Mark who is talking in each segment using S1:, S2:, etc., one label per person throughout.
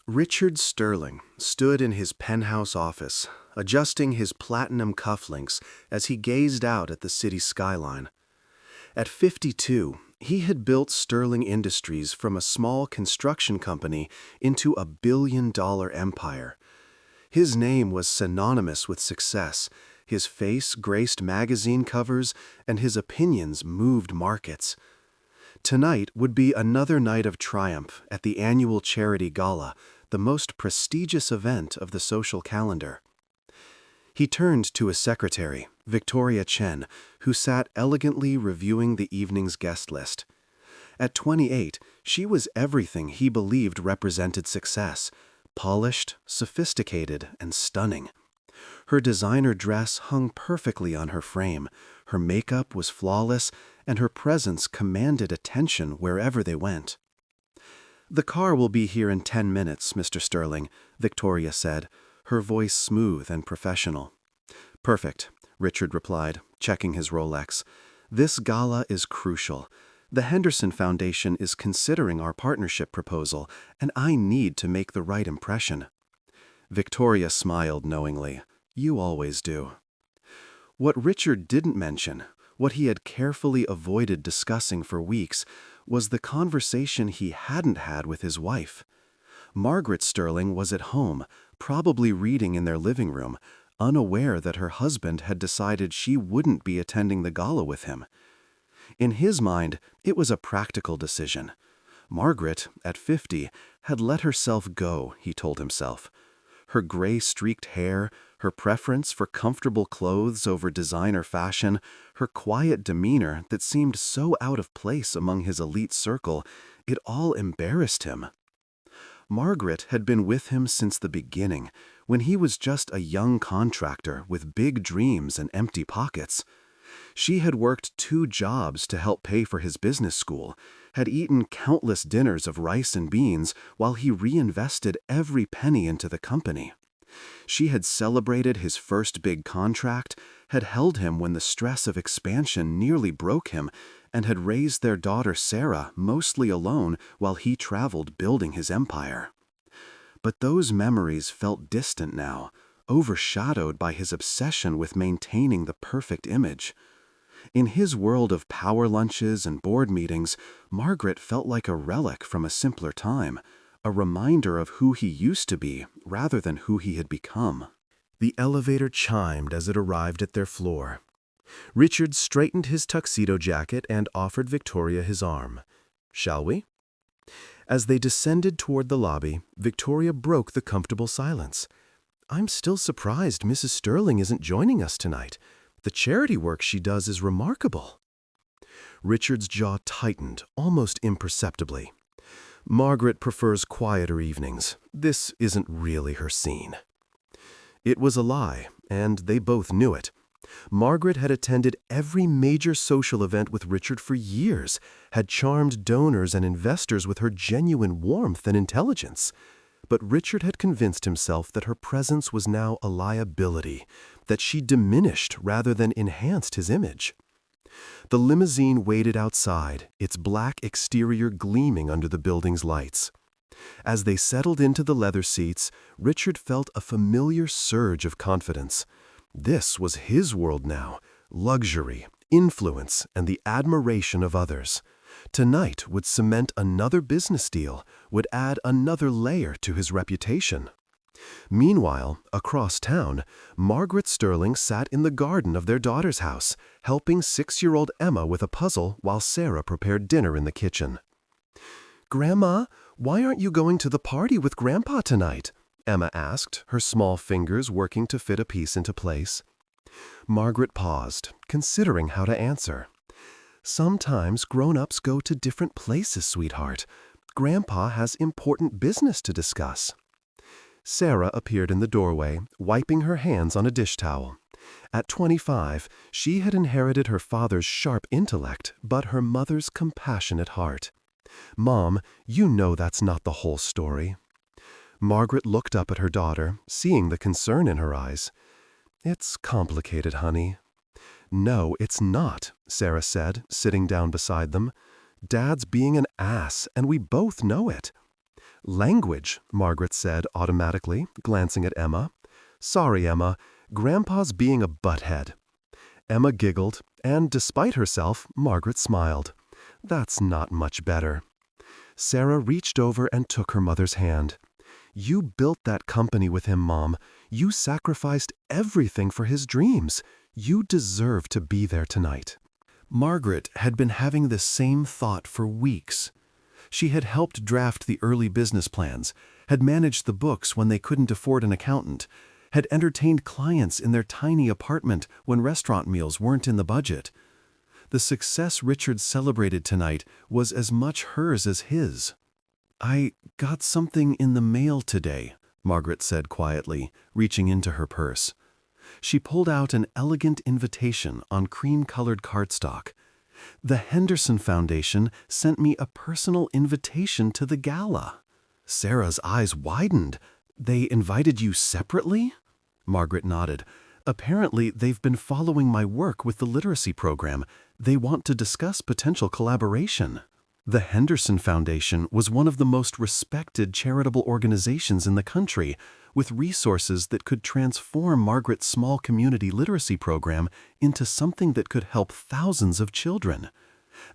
S1: Richard Sterling stood in his penthouse office, adjusting his platinum cufflinks as he gazed out at the city skyline. At 52, he had built Sterling Industries from a small construction company into a billion-dollar empire. His name was synonymous with success, his face graced magazine covers, and his opinions moved markets. Tonight would be another night of triumph at the annual charity gala, the most prestigious event of the social calendar. He turned to his secretary, Victoria Chen, who sat elegantly reviewing the evening's guest list. At 28, she was everything he believed represented success: polished, sophisticated, and stunning. Her designer dress hung perfectly on her frame, her makeup was flawless, and her presence commanded attention wherever they went. "The car will be here in 10 minutes, Mr. Sterling," Victoria said, her voice smooth and professional. "Perfect," Richard replied, checking his Rolex. "This gala is crucial. The Henderson Foundation is considering our partnership proposal, and I need to make the right impression." Victoria smiled knowingly. "You always do." What Richard didn't mention, what he had carefully avoided discussing for weeks, was the conversation he hadn't had with his wife. Margaret Sterling was at home, probably reading in their living room, unaware that her husband had decided she wouldn't be attending the gala with him. In his mind, it was a practical decision. Margaret, at 50, had let herself go, he told himself. Her gray-streaked hair, her preference for comfortable clothes over designer fashion, her quiet demeanor that seemed so out of place among his elite circle, it all embarrassed him. Margaret had been with him since the beginning, when he was just a young contractor with big dreams and empty pockets. She had worked 2 jobs to help pay for his business school, had eaten countless dinners of rice and beans while he reinvested every penny into the company. She had celebrated his first big contract, had held him when the stress of expansion nearly broke him, and had raised their daughter Sarah mostly alone while he traveled building his empire. But those memories felt distant now, overshadowed by his obsession with maintaining the perfect image. In his world of power lunches and board meetings, Margaret felt like a relic from a simpler time, a reminder of who he used to be rather than who he had become. The elevator chimed as it arrived at their floor. Richard straightened his tuxedo jacket and offered Victoria his arm. "Shall we?" As they descended toward the lobby, Victoria broke the comfortable silence. "I'm still surprised Mrs. Sterling isn't joining us tonight. The charity work she does is remarkable." Richard's jaw tightened, almost imperceptibly. "Margaret prefers quieter evenings. This isn't really her scene." It was a lie, and they both knew it. Margaret had attended every major social event with Richard for years, had charmed donors and investors with her genuine warmth and intelligence. But Richard had convinced himself that her presence was now a liability, that she diminished rather than enhanced his image. The limousine waited outside, its black exterior gleaming under the building's lights. As they settled into the leather seats, Richard felt a familiar surge of confidence. This was his world now: luxury, influence, and the admiration of others. Tonight would cement another business deal, would add another layer to his reputation. Meanwhile, across town, Margaret Sterling sat in the garden of their daughter's house, helping 6-year-old Emma with a puzzle while Sarah prepared dinner in the kitchen. "Grandma, why aren't you going to the party with Grandpa tonight?" Emma asked, her small fingers working to fit a piece into place. Margaret paused, considering how to answer. "Sometimes grown-ups go to different places, sweetheart. Grandpa has important business to discuss." Sarah appeared in the doorway, wiping her hands on a dish towel. At 25, she had inherited her father's sharp intellect, but her mother's compassionate heart. "Mom, you know that's not the whole story." Margaret looked up at her daughter, seeing the concern in her eyes. "It's complicated, honey." "No, it's not," Sarah said, sitting down beside them. "Dad's being an ass, and we both know it."
S2: Language, Margaret said automatically, glancing at Emma. Sorry, Emma. Grandpa's being a butthead. Emma giggled, and despite herself, Margaret smiled. That's not much better. Sarah reached over and took her mother's hand. You built that company with him, Mom. You sacrificed everything for his dreams. You deserve to be there tonight.
S1: Margaret had been having the same thought for weeks. She had helped draft the early business plans, had managed the books when they couldn't afford an accountant, had entertained clients in their tiny apartment when restaurant meals weren't in the budget. The success Richard celebrated tonight was as much hers as his. I got something in the mail today, Margaret said quietly, reaching into her purse. She pulled out an elegant invitation on cream-colored cardstock. The Henderson Foundation sent me a personal invitation to the gala. Sarah's eyes widened. They invited you separately? Margaret nodded. Apparently, they've been following my work with the literacy program. They want to discuss potential collaboration. The Henderson Foundation was one of the most respected charitable organizations in the country, with resources that could transform Margaret's small community literacy program into something that could help thousands of children.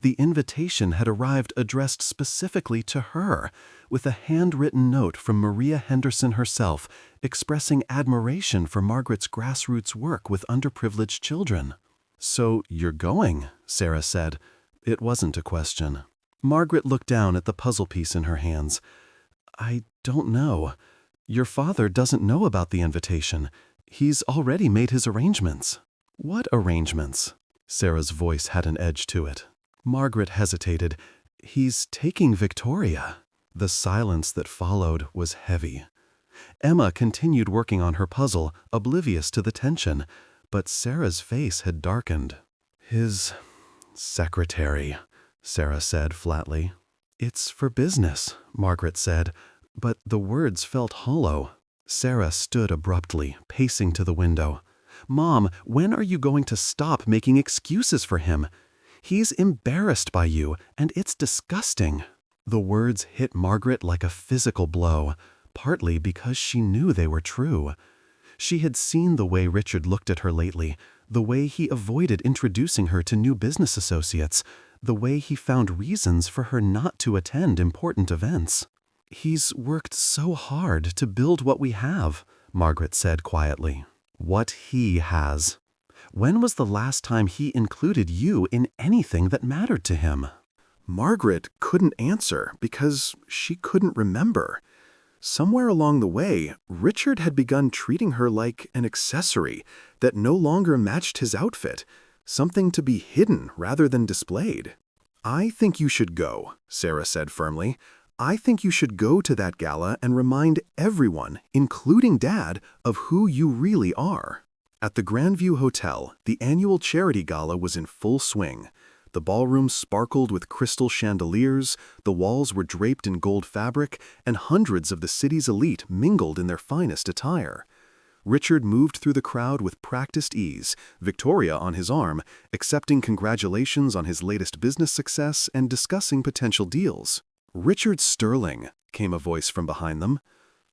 S1: The invitation had arrived addressed specifically to her, with a handwritten note from Maria Henderson herself expressing admiration for Margaret's grassroots work with underprivileged children. So you're going, Sarah said. It wasn't a question. Margaret looked down at the puzzle piece in her hands. I don't know. Your father doesn't know about the invitation. He's already made his arrangements. What arrangements? Sarah's voice had an edge to it. Margaret hesitated. He's taking Victoria. The silence that followed was heavy. Emma continued working on her puzzle, oblivious to the tension, but Sarah's face had darkened. His secretary, Sarah said flatly. It's for business, Margaret said, but the words felt hollow. Sarah stood abruptly, pacing to the window. Mom, when are you going to stop making excuses for him? He's embarrassed by you, and it's disgusting. The words hit Margaret like a physical blow, partly because she knew they were true. She had seen the way Richard looked at her lately, the way he avoided introducing her to new business associates, the way he found reasons for her not to attend important events. He's worked so hard to build what we have, Margaret said quietly. What he has. When was the last time he included you in anything that mattered to him? Margaret couldn't answer because she couldn't remember. Somewhere along the way, Richard had begun treating her like an accessory that no longer matched his outfit, something to be hidden rather than displayed. I think you should go, Sarah said firmly. I think you should go to that gala and remind everyone, including Dad, of who you really are. At the Grandview Hotel, the annual charity gala was in full swing. The ballroom sparkled with crystal chandeliers, the walls were draped in gold fabric, and hundreds of the city's elite mingled in their finest attire. Richard moved through the crowd with practiced ease, Victoria on his arm, accepting congratulations on his latest business success and discussing potential deals. Richard Sterling, came a voice from behind them.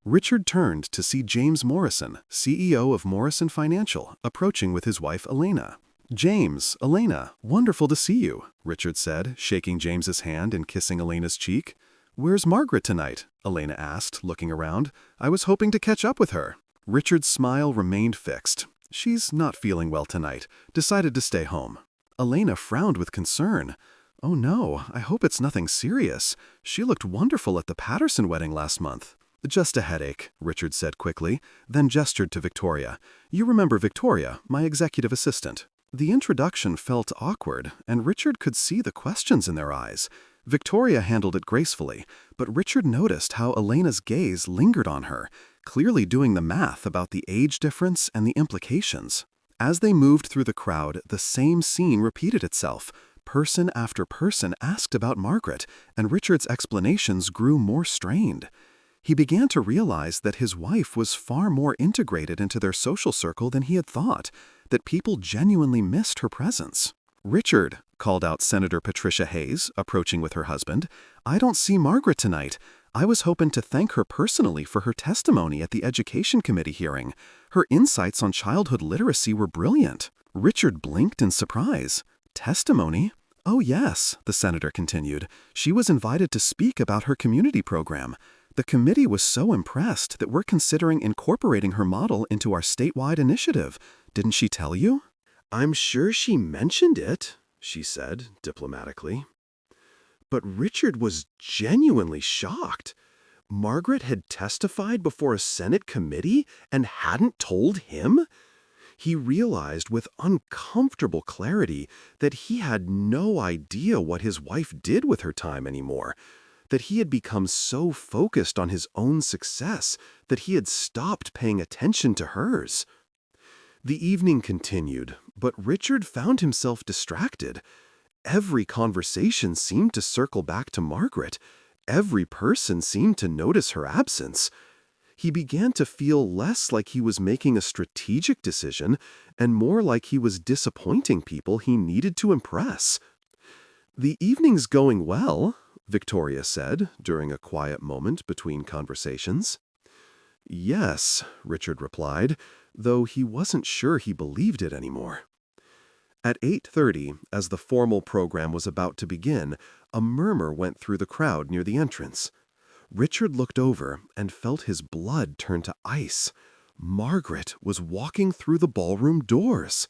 S1: Richard turned to see James Morrison, CEO of Morrison Financial, approaching with his wife Elena. James, Elena, wonderful to see you, Richard said, shaking James's hand and kissing Elena's cheek. Where's Margaret tonight? Elena asked, looking around. I was hoping to catch up with her. Richard's smile remained fixed. She's not feeling well tonight. Decided to stay home. Elena frowned with concern. Oh no, I hope it's nothing serious. She looked wonderful at the Patterson wedding last month. Just a headache, Richard said quickly, then gestured to Victoria. You remember Victoria, my executive assistant. The introduction felt awkward, and Richard could see the questions in their eyes. Victoria handled it gracefully, but Richard noticed how Elena's gaze lingered on her, clearly doing the math about the age difference and the implications. As they moved through the crowd, the same scene repeated itself. Person after person asked about Margaret, and Richard's explanations grew more strained. He began to realize that his wife was far more integrated into their social circle than he had thought, that people genuinely missed her presence. Richard, called out Senator Patricia Hayes, approaching with her husband, I don't see Margaret tonight.
S2: I was hoping to thank her personally for her testimony at the Education Committee hearing. Her insights on childhood literacy were brilliant. Richard blinked in surprise. Testimony? Oh yes, the senator continued. She was invited to speak about her community program. The committee was so impressed that we're considering incorporating her model into our statewide initiative. Didn't she tell you?
S1: I'm sure she mentioned it, she said diplomatically. But Richard was genuinely shocked. Margaret had testified before a Senate committee and hadn't told him? He realized with uncomfortable clarity that he had no idea what his wife did with her time anymore, that he had become so focused on his own success that he had stopped paying attention to hers. The evening continued, but Richard found himself distracted. Every conversation seemed to circle back to Margaret. Every person seemed to notice her absence. He began to feel less like he was making a strategic decision and more like he was disappointing people he needed to impress. "The evening's going well," Victoria said during a quiet moment between conversations. "Yes," Richard replied, though he wasn't sure he believed it anymore. At 8:30, as the formal program was about to begin, a murmur went through the crowd near the entrance. Richard looked over and felt his blood turn to ice. Margaret was walking through the ballroom doors.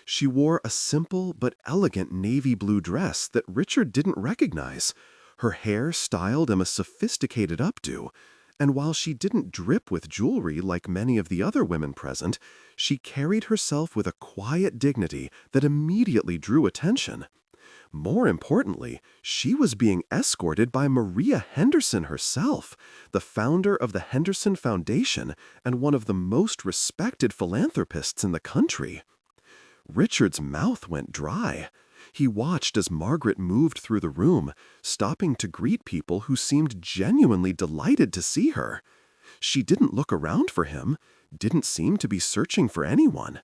S1: She wore a simple but elegant navy blue dress that Richard didn't recognize, her hair styled in a sophisticated updo, and while she didn't drip with jewelry like many of the other women present, she carried herself with a quiet dignity that immediately drew attention. More importantly, she was being escorted by Maria Henderson herself, the founder of the Henderson Foundation and one of the most respected philanthropists in the country. Richard's mouth went dry. He watched as Margaret moved through the room, stopping to greet people who seemed genuinely delighted to see her. She didn't look around for him, didn't seem to be searching for anyone.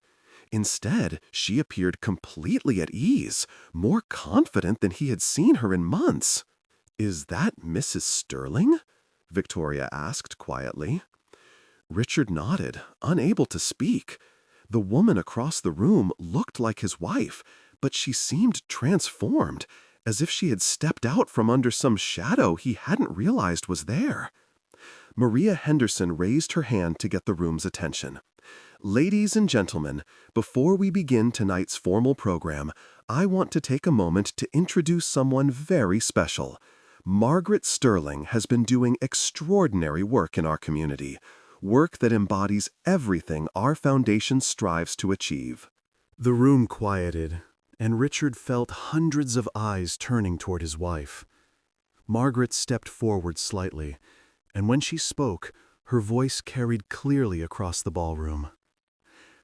S1: Instead, she appeared completely at ease, more confident than he had seen her in months. "Is that Mrs. Sterling?" Victoria asked quietly. Richard nodded, unable to speak. The woman across the room looked like his wife, but she seemed transformed, as if she had stepped out from under some shadow he hadn't realized was there. Maria Henderson raised her hand to get the room's attention. "Ladies and gentlemen, before we begin tonight's formal program, I want to take a moment to introduce someone very special. Margaret Sterling has been doing extraordinary work in our community, work that embodies everything our foundation strives to achieve." The room quieted, and Richard felt hundreds of eyes turning toward his wife. Margaret stepped forward slightly, and when she spoke, her voice carried clearly across the ballroom.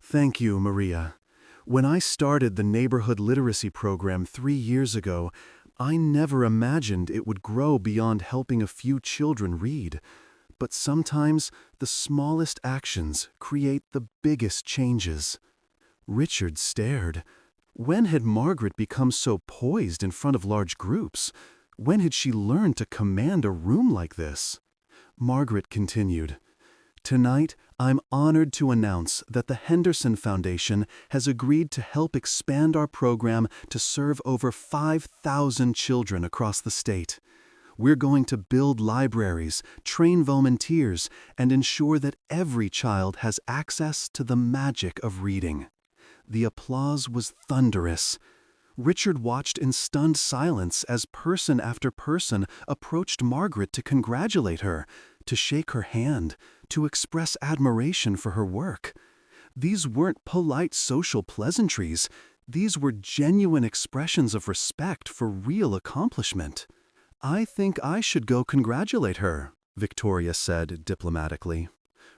S1: "Thank you, Maria. When I started the neighborhood literacy program 3 years ago, I never imagined it would grow beyond helping a few children read. But sometimes the smallest actions create the biggest changes." Richard stared. When had Margaret become so poised in front of large groups? When had she learned to command a room like this? Margaret continued, "Tonight, I'm honored to announce that the Henderson Foundation has agreed to help expand our program to serve over 5,000 children across the state. We're going to build libraries, train volunteers, and ensure that every child has access to the magic of reading." The applause was thunderous. Richard watched in stunned silence as person after person approached Margaret to congratulate her, to shake her hand, to express admiration for her work. These weren't polite social pleasantries. These were genuine expressions of respect for real accomplishment. "I think I should go congratulate her," Victoria said diplomatically.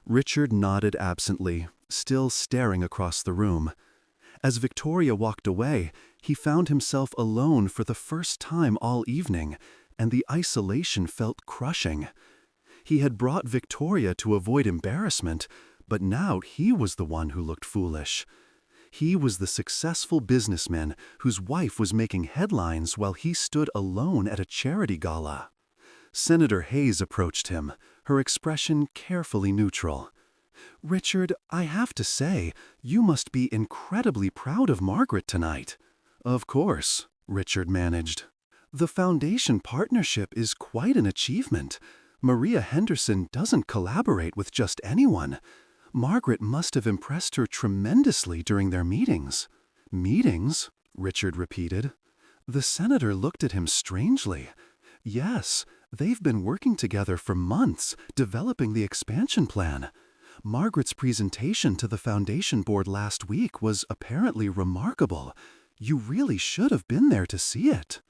S1: Richard nodded absently, still staring across the room. As Victoria walked away, he found himself alone for the first time all evening, and the isolation felt crushing. He had brought Victoria to avoid embarrassment, but now he was the one who looked foolish. He was the successful businessman whose wife was making headlines while he stood alone at a charity gala.
S2: Senator Hayes approached him, her expression carefully neutral. "Richard, I have to say, you must be incredibly proud of Margaret tonight." "Of course," Richard managed. "The foundation partnership is quite an achievement. Maria Henderson doesn't collaborate with just anyone. Margaret must have impressed her tremendously during their meetings." "Meetings?" Richard repeated. The senator looked at him strangely. "Yes, they've been working together for months, developing the expansion plan. Margaret's presentation to the foundation board last week was apparently remarkable. You really should have been there to see it."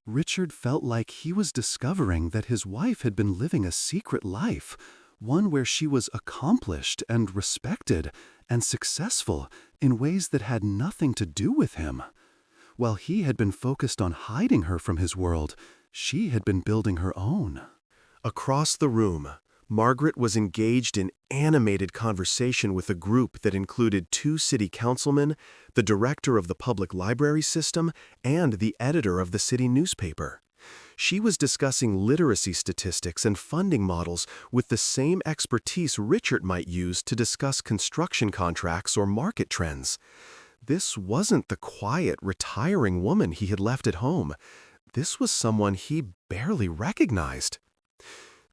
S2: Richard felt like he was discovering that his wife had been living a secret life, one where she was accomplished and respected and successful in ways that had nothing to do with him. While he had been focused on hiding her from his world, she had been building her own.
S1: Across the room, Margaret was engaged in animated conversation with a group that included 2 city councilmen, the director of the public library system, and the editor of the city newspaper. She was discussing literacy statistics and funding models with the same expertise Richard might use to discuss construction contracts or market trends. This wasn't the quiet, retiring woman he had left at home. This was someone he barely recognized.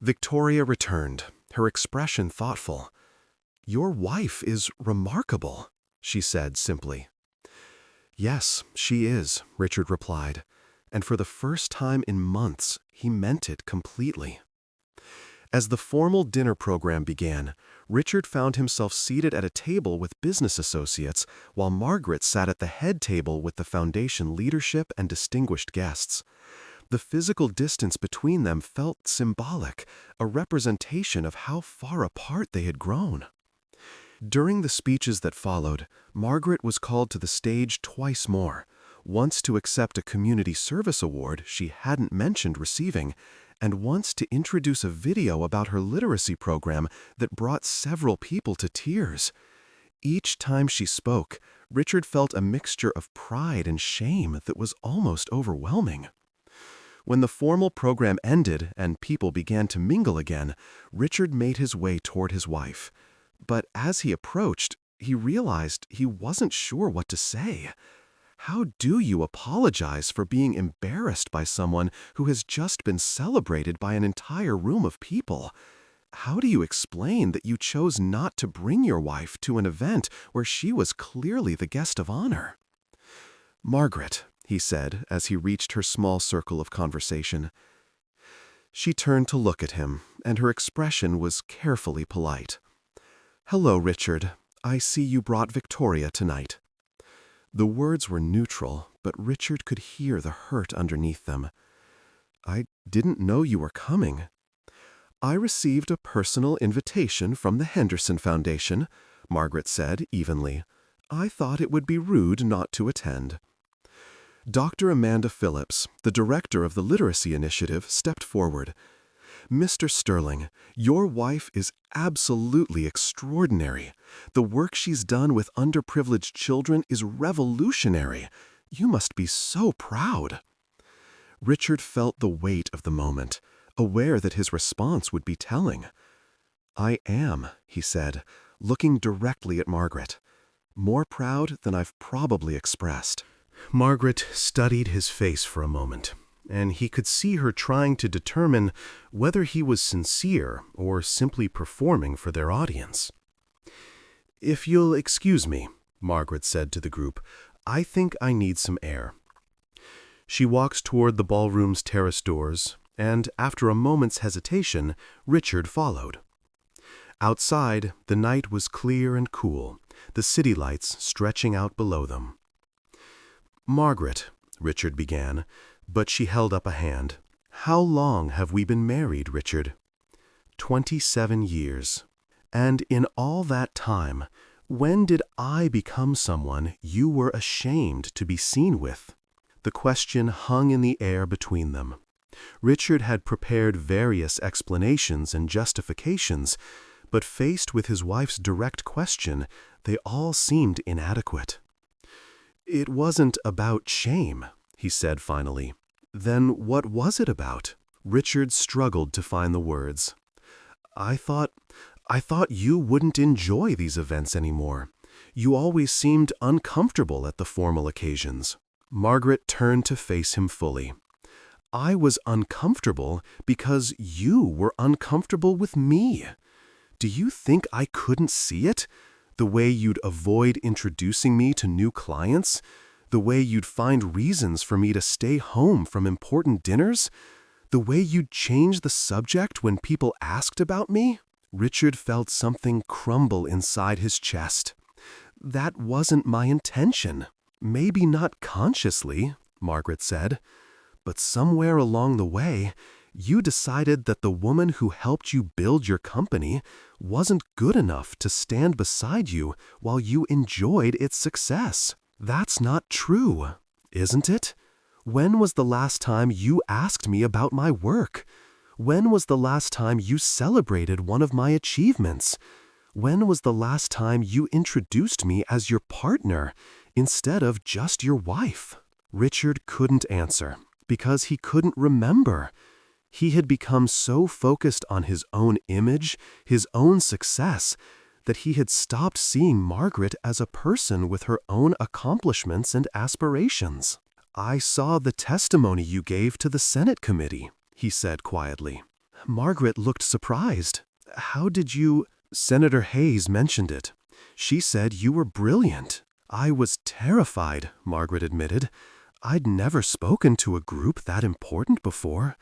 S1: Victoria returned, her expression thoughtful. "Your wife is remarkable," she said simply. "Yes, she is," Richard replied, and for the first time in months, he meant it completely. As the formal dinner program began, Richard found himself seated at a table with business associates, while Margaret sat at the head table with the foundation leadership and distinguished guests. The physical distance between them felt symbolic, a representation of how far apart they had grown. During the speeches that followed, Margaret was called to the stage twice more, once to accept a community service award she hadn't mentioned receiving, and once to introduce a video about her literacy program that brought several people to tears. Each time she spoke, Richard felt a mixture of pride and shame that was almost overwhelming. When the formal program ended and people began to mingle again, Richard made his way toward his wife. But as he approached, he realized he wasn't sure what to say. How do you apologize for being embarrassed by someone who has just been celebrated by an entire room of people? How do you explain that you chose not to bring your wife to an event where she was clearly the guest of honor? "Margaret," he said as he reached her small circle of conversation. She turned to look at him, and her expression was carefully polite. "Hello, Richard. I see you brought Victoria tonight." The words were neutral, but Richard could hear the hurt underneath them. "I didn't know you were coming." "I received a personal invitation from the Henderson Foundation," Margaret said evenly. "I thought it would be rude not to attend." Dr. Amanda Phillips, the director of the Literacy Initiative, stepped forward. "Mr. Sterling, your wife is absolutely extraordinary. The work she's done with underprivileged children is revolutionary. You must be so proud." Richard felt the weight of the moment, aware that his response would be telling. "I am," he said, looking directly at Margaret. "More proud than I've probably expressed." Margaret studied his face for a moment, and he could see her trying to determine whether he was sincere or simply performing for their audience. "If you'll excuse me," Margaret said to the group, "I think I need some air." She walked toward the ballroom's terrace doors, and after a moment's hesitation, Richard followed. Outside, the night was clear and cool, the city lights stretching out below them. "Margaret," Richard began, but she held up a hand. "How long have we been married, Richard?" 27 years. And in all that time, when did I become someone you were ashamed to be seen with?" The question hung in the air between them. Richard had prepared various explanations and justifications, but faced with his wife's direct question, they all seemed inadequate. "It wasn't about shame," he said finally. "Then what was it about?
S2: Richard struggled to find the words. I thought you wouldn't enjoy these events anymore. You always seemed uncomfortable at the formal occasions. Margaret turned to face him fully. I was uncomfortable because you were uncomfortable with me. Do you think I couldn't see it? The way you'd avoid introducing me to new clients? The way you'd find reasons for me to stay home from important dinners? The way you'd change the subject when people asked about me? Richard felt something crumble inside his chest. That wasn't my intention. Maybe not consciously, Margaret said. But somewhere along the way, you decided that the woman who helped you build your company wasn't good enough to stand beside you while you enjoyed its success. That's not true, isn't it? When was the last time you asked me about my work? When was the last time you celebrated one of my achievements? When was the last time you introduced me as your partner instead of just your wife? Richard couldn't answer because he couldn't remember. He had become so focused on his own image, his own success, that he had stopped seeing Margaret as a person with her own accomplishments and aspirations. I saw the testimony you gave to the Senate committee, he said quietly. Margaret looked surprised. How did you... Senator Hayes mentioned it. She said you were brilliant. I was terrified, Margaret admitted. I'd never spoken to a group that important before.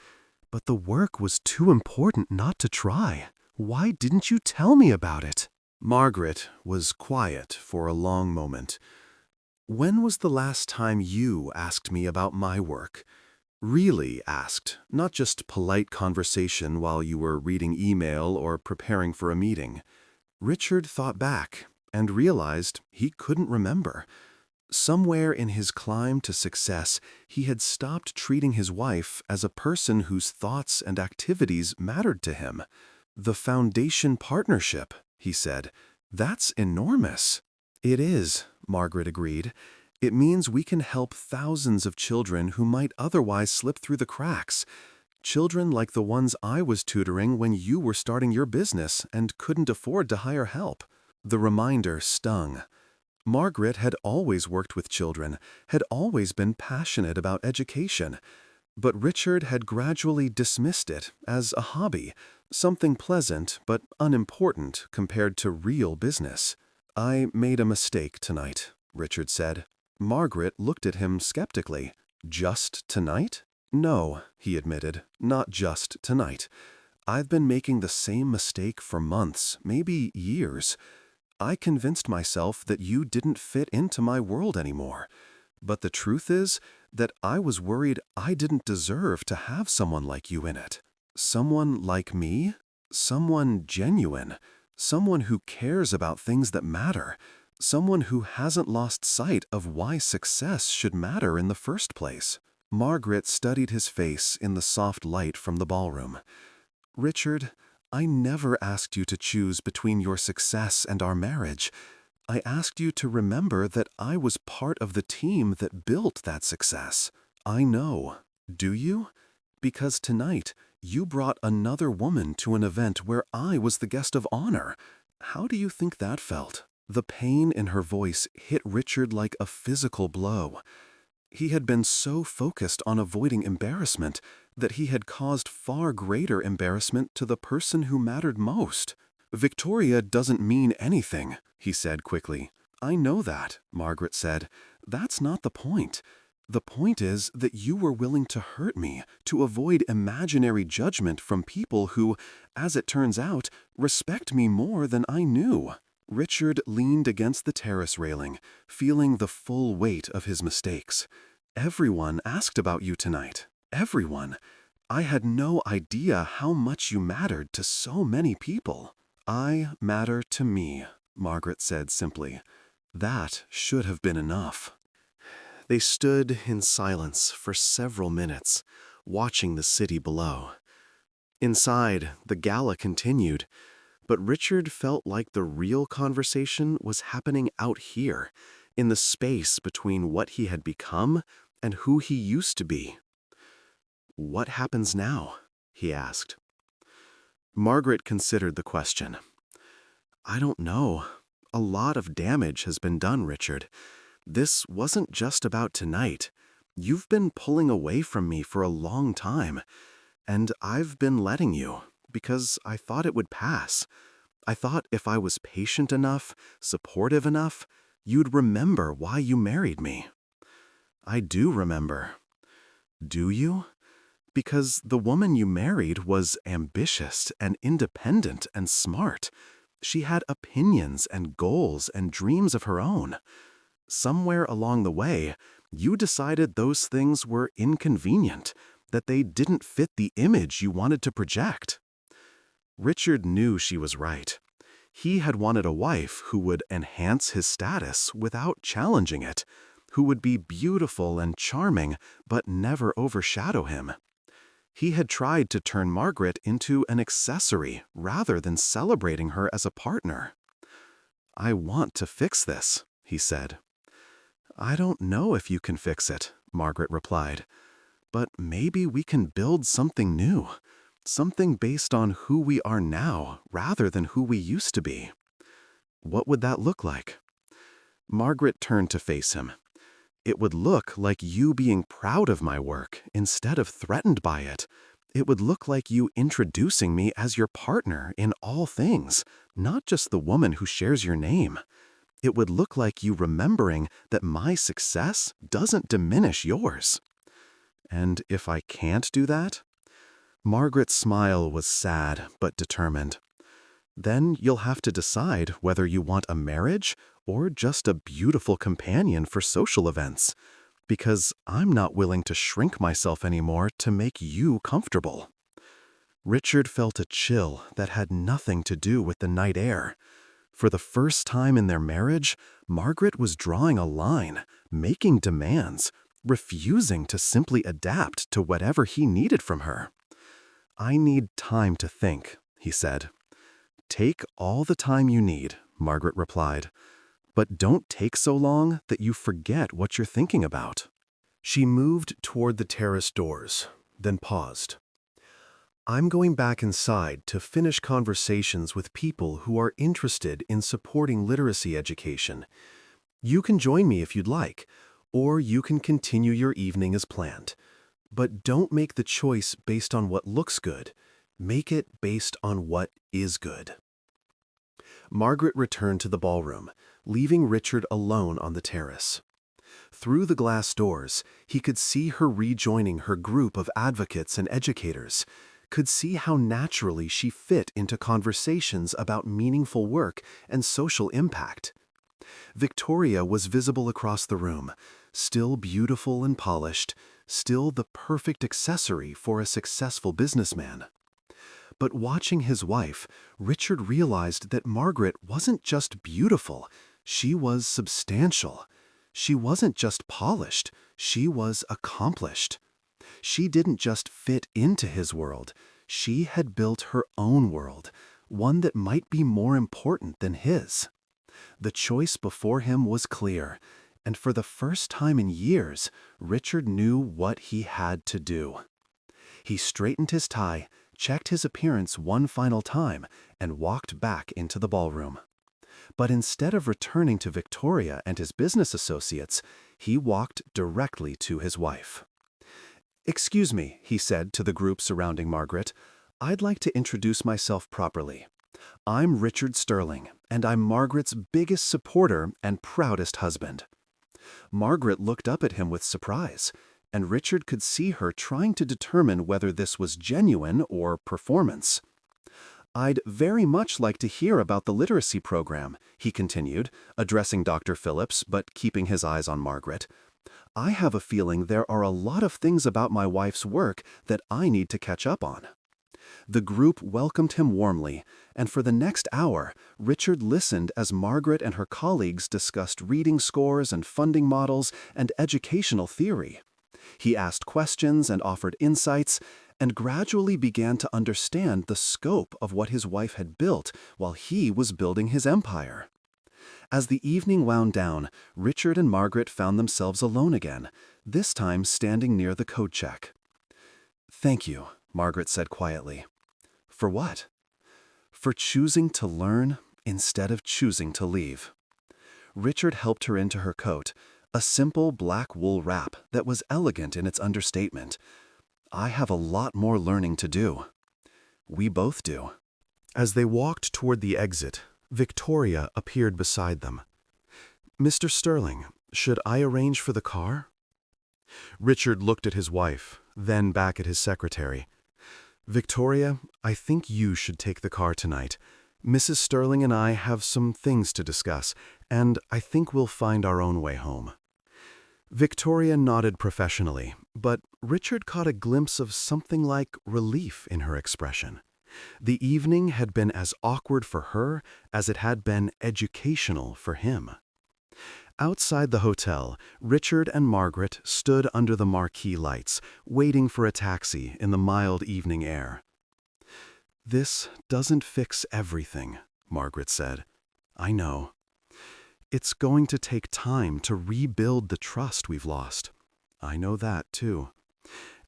S2: But the work was too important not to try. Why didn't you tell me about it?
S1: Margaret was quiet for a long moment. When was the last time you asked me about my work? Really asked, not just polite conversation while you were reading email or preparing for a meeting. Richard thought back and realized he couldn't remember. Somewhere in his climb to success, he had stopped treating his wife as a person whose thoughts and activities mattered to him. The foundation partnership, he said, that's enormous. It is, Margaret agreed. It means we can help thousands of children who might otherwise slip through the cracks. Children like the ones I was tutoring when you were starting your business and couldn't afford to hire help. The reminder stung. Margaret had always worked with children, had always been passionate about education. But Richard had gradually dismissed it as a hobby, something pleasant but unimportant compared to real business. I made a mistake tonight, Richard said. Margaret looked at him skeptically. Just tonight? No, he admitted, not just tonight. I've been making the same mistake for months, maybe years. I convinced myself that you didn't fit into my world anymore. But the truth is that I was worried I didn't deserve to have someone like you in it. Someone like me? Someone genuine. Someone who cares about things that matter. Someone who hasn't lost sight of why success should matter in the first place. Margaret studied his face in the soft light from the ballroom. Richard, I never asked you to choose between your success and our marriage. I asked you to remember that I was part of the team that built that success. I know. Do you? Because tonight, you brought another woman to an event where I was the guest of honor. How do you think that felt? The pain in her voice hit Richard like a physical blow. He had been so focused on avoiding embarrassment that he had caused far greater embarrassment to the person who mattered most. Victoria doesn't mean anything, he said quickly. I know that, Margaret said. That's not the point. The point is that you were willing to hurt me to avoid imaginary judgment from people who, as it turns out, respect me more than I knew. Richard leaned against the terrace railing, feeling the full weight of his mistakes. Everyone asked about you tonight. Everyone. I had no idea how much you mattered to so many people. I matter to me, Margaret said simply. That should have been enough. They stood in silence for several minutes, watching the city below. Inside, the gala continued, but Richard felt like the real conversation was happening out here, in the space between what he had become and who he used to be. What happens now? he asked. Margaret considered the question. I don't know. A lot of damage has been done, Richard. This wasn't just about tonight. You've been pulling away from me for a long time, and I've been letting you, because I thought it would pass. I thought if I was patient enough, supportive enough, you'd remember why you married me. I do remember. Do you? Because the woman you married was ambitious and independent and smart. She had opinions and goals and dreams of her own. Somewhere along the way, you decided those things were inconvenient, that they didn't fit the image you wanted to project. Richard knew she was right. He had wanted a wife who would enhance his status without challenging it, who would be beautiful and charming but never overshadow him. He had tried to turn Margaret into an accessory rather than celebrating her as a partner. I want to fix this, he said. I don't know if you can fix it, Margaret replied, but maybe we can build something new, something based on who we are now rather than who we used to be. What would that look like? Margaret turned to face him. It would look like you being proud of my work instead of threatened by it. It would look like you introducing me as your partner in all things, not just the woman who shares your name. It would look like you remembering that my success doesn't diminish yours. And if I can't do that? Margaret's smile was sad but determined. Then you'll have to decide whether you want a marriage or just a beautiful companion for social events, because I'm not willing to shrink myself anymore to make you comfortable. Richard felt a chill that had nothing to do with the night air. For the first time in their marriage, Margaret was drawing a line, making demands, refusing to simply adapt to whatever he needed from her. I need time to think, he said. Take all the time you need, Margaret replied. But don't take so long that you forget what you're thinking about. She moved toward the terrace doors, then paused. I'm going back inside to finish conversations with people who are interested in supporting literacy education. You can join me if you'd like, or you can continue your evening as planned. But don't make the choice based on what looks good. Make it based on what is good. Margaret returned to the ballroom, leaving Richard alone on the terrace. Through the glass doors, he could see her rejoining her group of advocates and educators, could see how naturally she fit into conversations about meaningful work and social impact. Victoria was visible across the room, still beautiful and polished, still the perfect accessory for a successful businessman. But watching his wife, Richard realized that Margaret wasn't just beautiful, she was substantial. She wasn't just polished, she was accomplished. She didn't just fit into his world, she had built her own world, one that might be more important than his. The choice before him was clear, and for the first time in years, Richard knew what he had to do. He straightened his tie, checked his appearance one final time, and walked back into the ballroom. But instead of returning to Victoria and his business associates, he walked directly to his wife. "Excuse me," he said to the group surrounding Margaret. "I'd like to introduce myself properly. I'm Richard Sterling, and I'm Margaret's biggest supporter and proudest husband." Margaret looked up at him with surprise, and Richard could see her trying to determine whether this was genuine or performance. "I'd very much like to hear about the literacy program," he continued, addressing Dr. Phillips but keeping his eyes on Margaret. "I have a feeling there are a lot of things about my wife's work that I need to catch up on." The group welcomed him warmly, and for the next hour, Richard listened as Margaret and her colleagues discussed reading scores and funding models and educational theory. He asked questions and offered insights, and gradually began to understand the scope of what his wife had built while he was building his empire. As the evening wound down, Richard and Margaret found themselves alone again, this time standing near the code check. "Thank you," Margaret said quietly. For what? For choosing to learn instead of choosing to leave. Richard helped her into her coat, a simple black wool wrap that was elegant in its understatement. I have a lot more learning to do. We both do. As they walked toward the exit, Victoria appeared beside them. Mr. Sterling, should I arrange for the car? Richard looked at his wife, then back at his secretary. Victoria, I think you should take the car tonight. Mrs. Sterling and I have some things to discuss, and I think we'll find our own way home. Victoria nodded professionally, but Richard caught a glimpse of something like relief in her expression. The evening had been as awkward for her as it had been educational for him. Outside the hotel, Richard and Margaret stood under the marquee lights, waiting for a taxi in the mild evening air. This doesn't fix everything, Margaret said. I know. It's going to take time to rebuild the trust we've lost. I know that, too.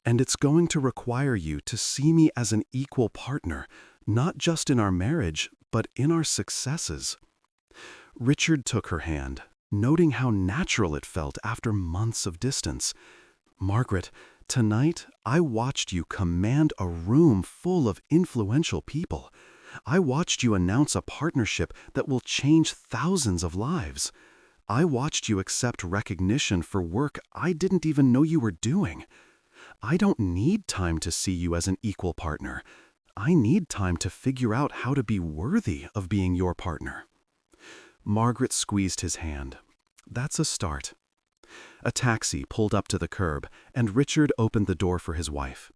S1: And it's going to require you to see me as an equal partner, not just in our marriage, but in our successes. Richard took her hand, noting how natural it felt after months of distance. Margaret, tonight I watched you command a room full of influential people. I watched you announce a partnership that will change thousands of lives. I watched you accept recognition for work I didn't even know you were doing. I don't need time to see you as an equal partner. I need time to figure out how to be worthy of being your partner. Margaret squeezed his hand. That's a start. A taxi pulled up to the curb, and Richard opened the door for his wife.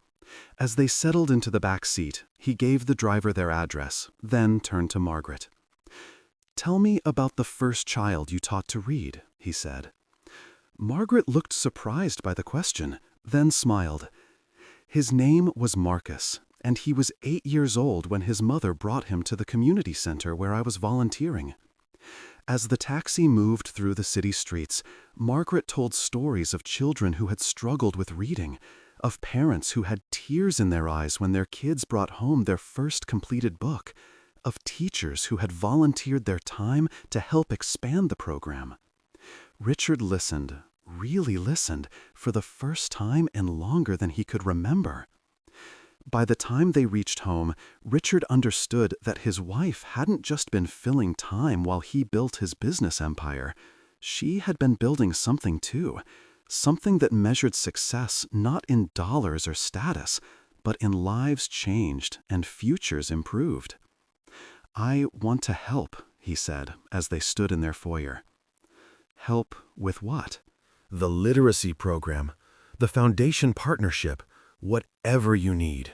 S1: As they settled into the back seat, he gave the driver their address, then turned to Margaret. Tell me about the first child you taught to read, he said. Margaret looked surprised by the question, then smiled. His name was Marcus, and he was 8 years old when his mother brought him to the community center where I was volunteering. As the taxi moved through the city streets, Margaret told stories of children who had struggled with reading, of parents who had tears in their eyes when their kids brought home their first completed book, of teachers who had volunteered their time to help expand the program. Richard listened, really listened, for the first time and longer than he could remember. By the time they reached home, Richard understood that his wife hadn't just been filling time while he built his business empire. She had been building something too, something that measured success not in dollars or status, but in lives changed and futures improved. I want to help, he said, as they stood in their foyer. Help with what? The literacy program, the foundation partnership, whatever you need.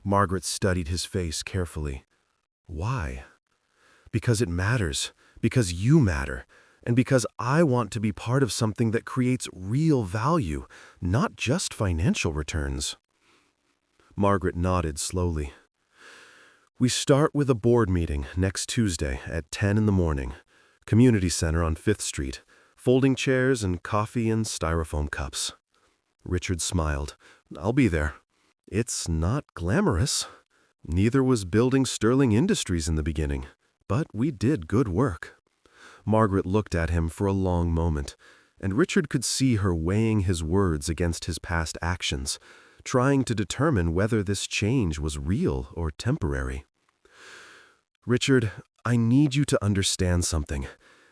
S1: Margaret studied his face carefully. Why? Because it matters, because you matter, and because I want to be part of something that creates real value, not just financial returns. Margaret nodded slowly. We start with a board meeting next Tuesday at 10 in the morning, community center on 5th Street, folding chairs and coffee in styrofoam cups. Richard smiled. I'll be there. It's not glamorous. Neither was building Sterling Industries in the beginning, but we did good work. Margaret looked at him for a long moment, and Richard could see her weighing his words against his past actions, trying to determine whether this change was real or temporary. Richard, I need you to understand something.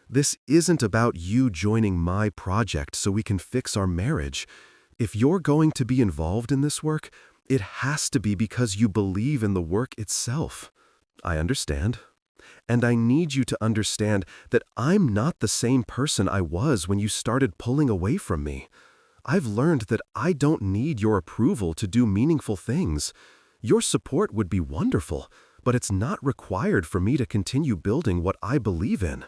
S1: This isn't about you joining my project so we can fix our marriage. If you're going to be involved in this work, it has to be because you believe in the work itself. I understand. And I need you to understand that I'm not the same person I was when you started pulling away from me. I've learned that I don't need your approval to do meaningful things. Your support would be wonderful, but it's not required for me to continue building what I believe in.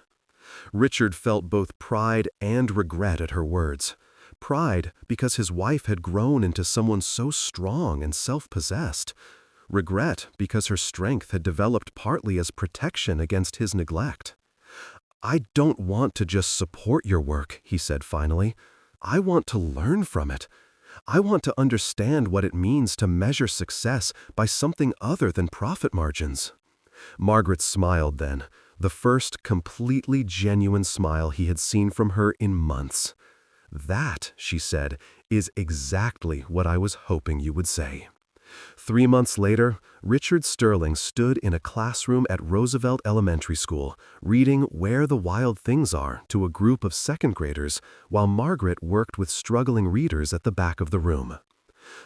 S1: Richard felt both pride and regret at her words. Pride because his wife had grown into someone so strong and self-possessed. Regret because her strength had developed partly as protection against his neglect. I don't want to just support your work, he said finally. I want to learn from it.
S2: I want to understand what it means to measure success by something other than profit margins." Margaret smiled then, the first completely genuine smile he had seen from her in months. "That," she said, "is exactly what I was hoping you would say." 3 months later, Richard Sterling stood in a classroom at Roosevelt Elementary School, reading Where the Wild Things Are to a group of second graders, while Margaret worked with struggling readers at the back of the room.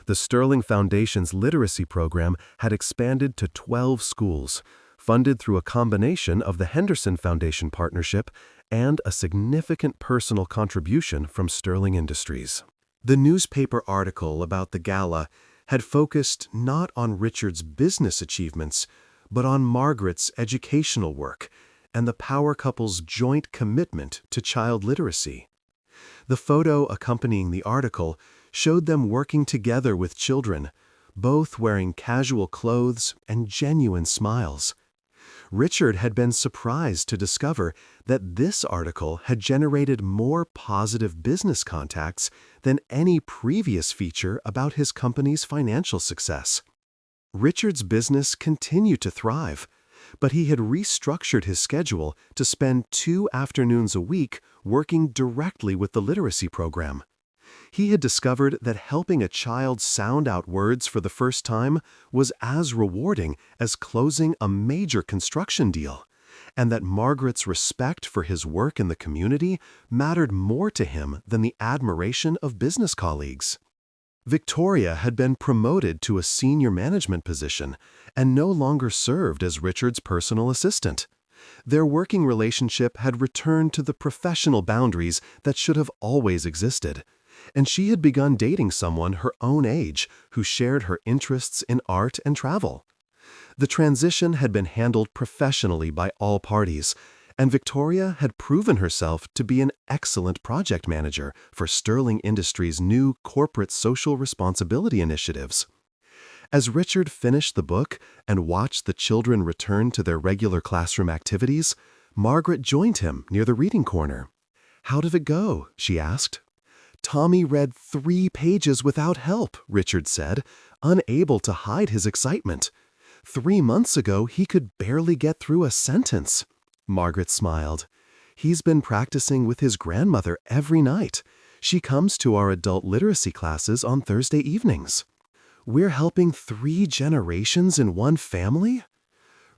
S2: The Sterling Foundation's literacy program had expanded to 12 schools, funded through a combination of the Henderson Foundation partnership and a significant personal contribution from Sterling Industries. The newspaper article about the gala had focused not on Richard's business achievements, but on Margaret's educational work and the power couple's joint commitment to child literacy. The photo accompanying the article showed them working together with children, both wearing casual clothes and genuine smiles. Richard had been surprised to discover that this article had generated more positive business contacts than any previous feature about his company's financial success. Richard's business continued to thrive, but he had restructured his schedule to spend 2 afternoons a week working directly with the literacy program. He had discovered that helping a child sound out words for the first time was as rewarding as closing a major construction deal, and that Margaret's respect for his work in the community mattered more to him than the admiration of business colleagues. Victoria had been promoted to a senior management position and no longer served as Richard's personal assistant. Their working relationship had returned to the professional boundaries that should have always existed, and she had begun dating someone her own age who shared her interests in art and travel. The transition had been handled professionally by all parties, and Victoria had proven herself to be an excellent project manager for Sterling Industries' new corporate social responsibility initiatives. As Richard finished the book and watched the children return to their regular classroom activities, Margaret joined him near the reading corner. "How did it go?" she asked. "Tommy read 3 pages without help," Richard said, unable to hide his excitement. 3 months ago, he could barely get through a sentence. Margaret smiled. "He's been practicing with his grandmother every night. She comes to our adult literacy classes on Thursday evenings." "We're helping 3 generations in one family?"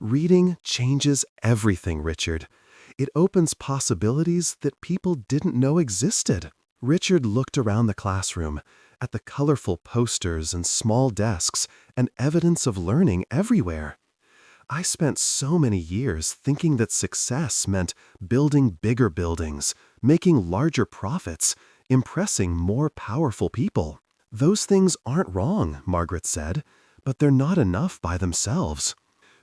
S2: Reading changes everything, Richard. It opens possibilities that people didn't know existed. Richard looked around the classroom, at the colorful posters and small desks and evidence of learning everywhere. "I spent so many years thinking that success meant building bigger buildings, making larger profits, impressing more powerful people. Those things aren't wrong," Margaret said, "but they're not enough by themselves."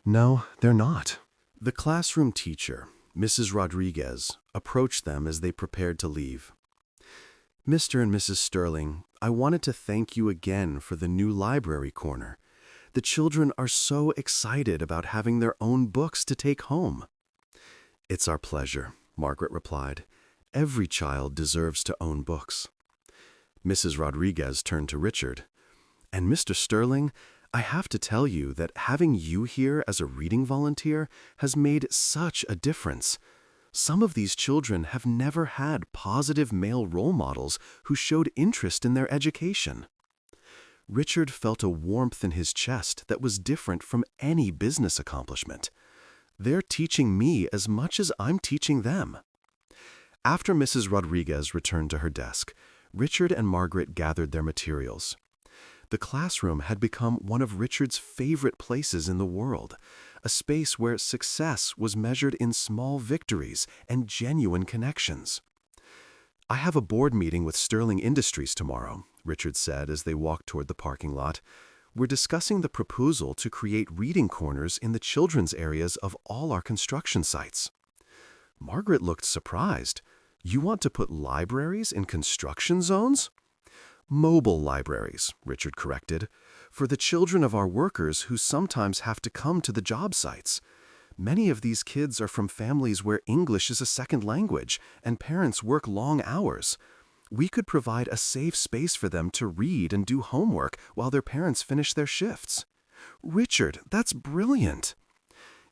S2: "No, they're not."
S1: The classroom teacher, Mrs. Rodriguez, approached them as they prepared to leave. "Mr. and Mrs. Sterling, I wanted to thank you again for the new library corner. The children are so excited about having their own books to take home." "It's our pleasure," Margaret replied. "Every child deserves to own books." Mrs. Rodriguez turned to Richard. "And Mr. Sterling, I have to tell you that having you here as a reading volunteer has made such a difference. Some of these children have never had positive male role models who showed interest in their education." Richard felt a warmth in his chest that was different from any business accomplishment. "They're teaching me as much as I'm teaching them." After Mrs. Rodriguez returned to her desk, Richard and Margaret gathered their materials. The classroom had become one of Richard's favorite places in the world, a space where success was measured in small victories and genuine connections. "I have a board meeting with Sterling Industries tomorrow," Richard said as they walked toward the parking lot. "We're discussing the proposal to create reading corners in the children's areas of all our construction sites." Margaret looked surprised. "You want to put libraries in construction zones?" "Mobile libraries," Richard corrected, "for the children of our workers who sometimes have to come to the job sites. Many of these kids are from families where English is a second language and parents work long hours.
S2: We could provide a safe space for them to read and do homework while their parents finish their shifts. Richard, that's brilliant.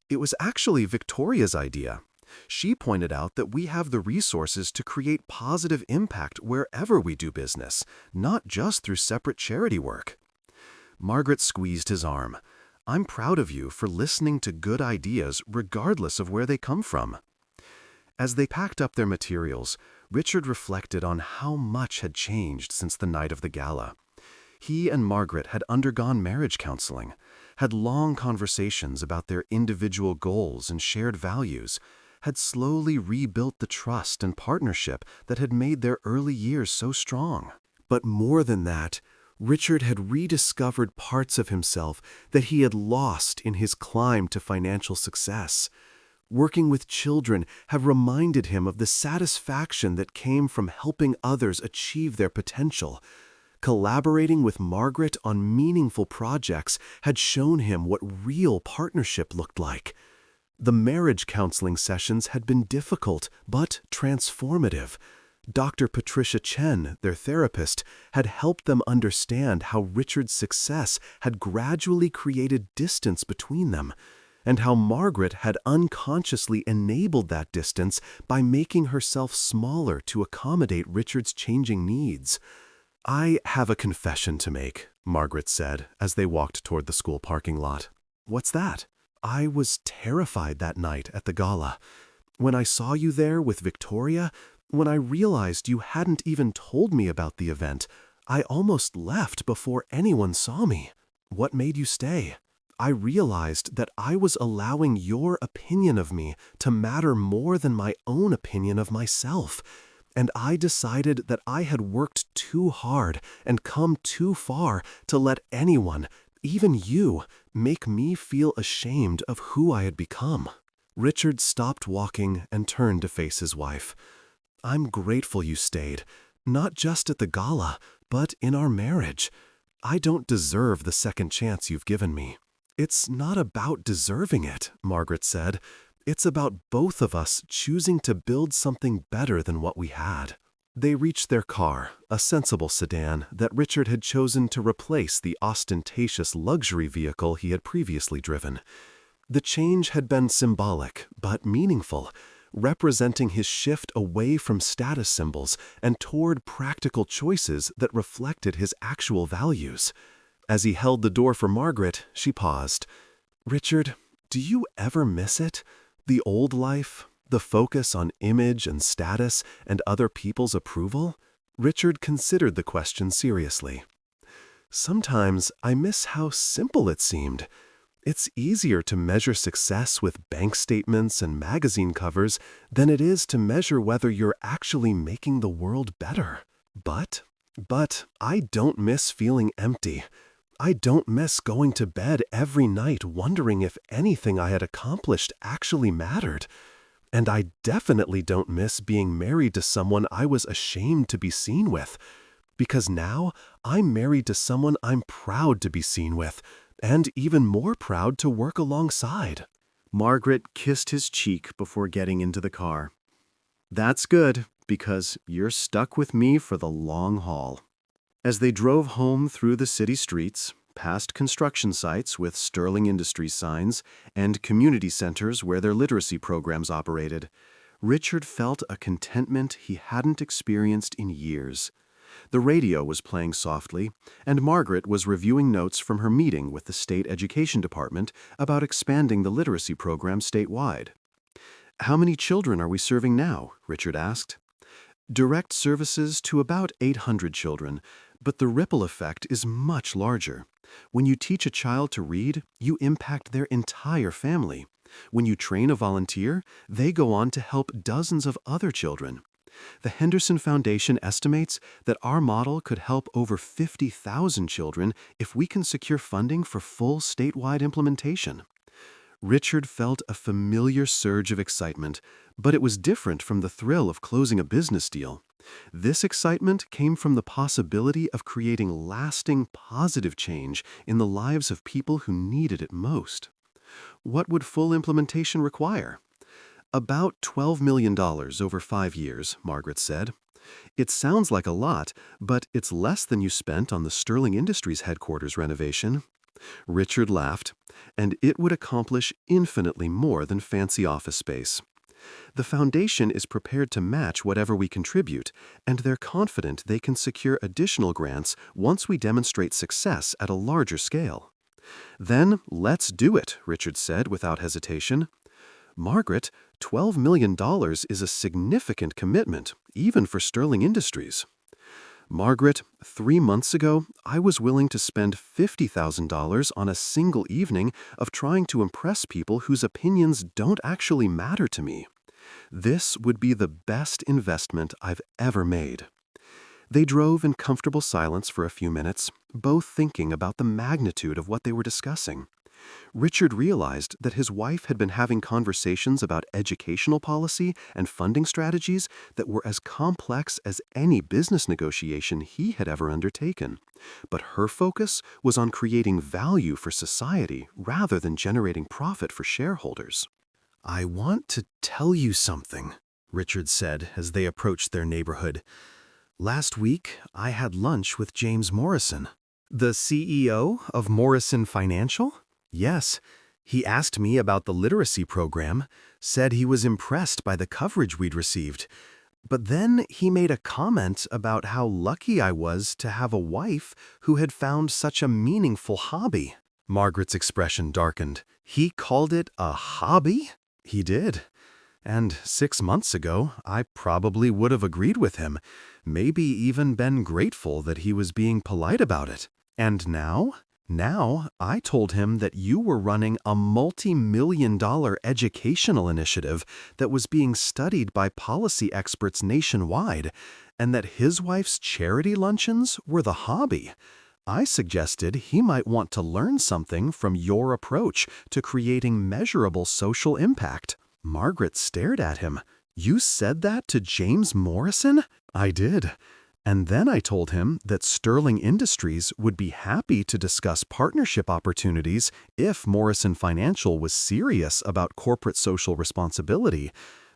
S2: It was actually Victoria's idea. She pointed out that we have the resources to create positive impact wherever we do business, not just through separate charity work. Margaret squeezed his arm. I'm proud of you for listening to good ideas regardless of where they come from. As they packed up their materials, Richard reflected on how much had changed since the night of the gala. He and Margaret had undergone marriage counseling, had long conversations about their individual goals and shared values, had slowly rebuilt the trust and partnership that had made their early years so strong. But more than that, Richard had rediscovered parts of himself that he had lost in his climb to financial success. Working with children had reminded him of the satisfaction that came from helping others achieve their potential. Collaborating with Margaret on meaningful projects had shown him what real partnership looked like. The marriage counseling sessions had been difficult but transformative. Dr. Patricia Chen, their therapist, had helped them understand how Richard's success had gradually created distance between them, and how Margaret had unconsciously enabled that distance by making herself smaller to accommodate Richard's changing needs. I have a confession to make, Margaret said as they walked toward the school parking lot. What's that? I was terrified that night at the gala. When I saw you there with Victoria, when I realized you hadn't even told me about the event, I almost left before anyone saw me. What made you stay? I realized that I was allowing your opinion of me to matter more than my own opinion of myself, and I decided that I had worked too hard and come too far to let anyone, even you, make me feel ashamed of who I had become. Richard stopped walking and turned to face his wife. I'm grateful you stayed, not just at the gala, but in our marriage. I don't deserve the second chance you've given me. It's not about deserving it, Margaret said. It's about both of us choosing to build something better than what we had. They reached their car, a sensible sedan that Richard had chosen to replace the ostentatious luxury vehicle he had previously driven. The change had been symbolic, but meaningful, representing his shift away from status symbols and toward practical choices that reflected his actual values. As he held the door for Margaret, she paused. Richard, do you ever miss it? The old life? The focus on image and status and other people's approval? Richard considered the question seriously. Sometimes I miss how simple it seemed. It's easier to measure success with bank statements and magazine covers than it is to measure whether you're actually making the world better. But I don't miss feeling empty. I don't miss going to bed every night wondering if anything I had accomplished actually mattered. And I definitely don't miss being married to someone I was ashamed to be seen with. Because now I'm married to someone I'm proud to be seen with, and even more proud to work alongside.
S1: Margaret kissed his cheek before getting into the car. That's good, because you're stuck with me for the long haul. As they drove home through the city streets, past construction sites with Sterling Industries signs, and community centers where their literacy programs operated, Richard felt a contentment he hadn't experienced in years. The radio was playing softly, and Margaret was reviewing notes from her meeting with the state education department about expanding the literacy program statewide. How many children are we serving now? Richard asked. Direct services to about 800 children, but the ripple effect is much larger. When you teach a child to read, you impact their entire family. When you train a volunteer, they go on to help dozens of other children. The Henderson Foundation estimates that our model could help over 50,000 children if we can secure funding for full statewide implementation. Richard felt a familiar surge of excitement, but it was different from the thrill of closing a business deal. This excitement came from the possibility of creating lasting, positive change in the lives of people who needed it most. What would full implementation require? About $12 million over 5 years, Margaret said.
S2: It sounds like a lot, but it's less than you spent on the Sterling Industries headquarters renovation. Richard laughed, and it would accomplish infinitely more than fancy office space. The foundation is prepared to match whatever we contribute, and they're confident they can secure additional grants once we demonstrate success at a larger scale. Then let's do it, Richard said without hesitation. Margaret, $12 million is a significant commitment, even for Sterling Industries. Margaret, 3 months ago, I was willing to spend $50,000 on a single evening of trying to impress people whose opinions don't actually matter to me. This would be the best investment I've ever made. They drove in comfortable silence for a few minutes, both thinking about the magnitude of what they were discussing. Richard realized that his wife had been having conversations about educational policy and funding strategies that were as complex as any business negotiation he had ever undertaken. But her focus was on creating value for society rather than generating profit for shareholders. "I want to tell you something," Richard said as they approached their neighborhood. "Last week, I had lunch with James Morrison." "The CEO of Morrison Financial?" "Yes. He asked me about the literacy program, said he was impressed by the coverage we'd received. But then he made a comment about how lucky I was to have a wife who had found such a meaningful hobby." Margaret's expression darkened. "He called it a hobby?" "He did. And 6 months ago, I probably would have agreed with him, maybe even been grateful that he was being polite about it. And now? Now, I told him that you were running a multi-million-dollar educational initiative that was being studied by policy experts nationwide, and that his wife's charity luncheons were the hobby. I suggested he might want to learn something from your approach to creating measurable social impact." Margaret stared at him. "You said that to James Morrison?" "I did. And then I told him that Sterling Industries would be happy to discuss partnership opportunities if Morrison Financial was serious about corporate social responsibility,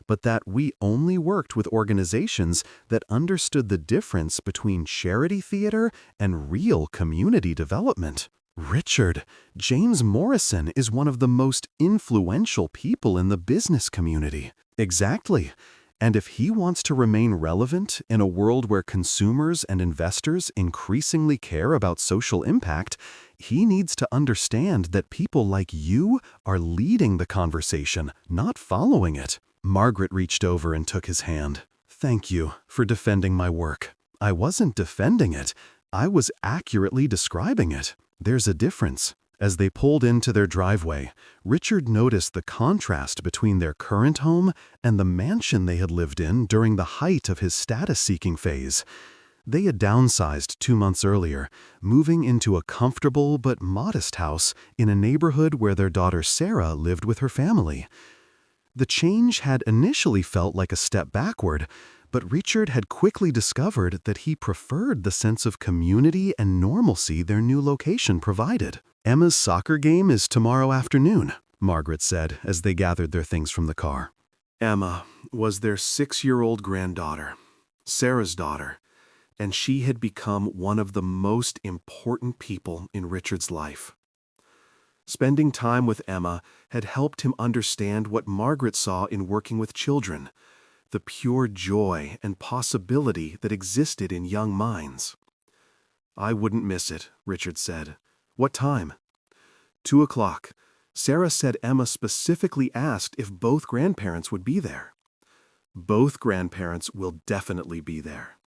S2: but that we only worked with organizations that understood the difference between charity theater and real community development." "Richard, James Morrison is one of the most influential people in the business community." "Exactly. And if he wants to remain relevant in a world where consumers and investors increasingly care about social impact, he needs to understand that people like you are leading the conversation, not following it." Margaret reached over and took his hand. "Thank you for defending my work. I wasn't defending it. I was accurately describing it. There's a difference." As they pulled into their driveway, Richard noticed the contrast between their current home and the mansion they had lived in during the height of his status-seeking phase. They had downsized 2 months earlier, moving into a comfortable but modest house in a neighborhood where their daughter Sarah lived with her family. The change had initially felt like a step backward, but Richard had quickly discovered that he preferred the sense of community and normalcy their new location provided. "Emma's soccer game is tomorrow afternoon," Margaret said as they gathered their things from the car. Emma was their 6-year-old granddaughter, Sarah's daughter, and she had become one of the most important people in Richard's life. Spending time with Emma had helped him understand what Margaret saw in working with children, the pure joy and possibility that existed in young minds. "I wouldn't miss it," Richard said. "What time?" 2 o'clock. Sarah said Emma specifically asked if both grandparents would be there. "Both grandparents will definitely be there."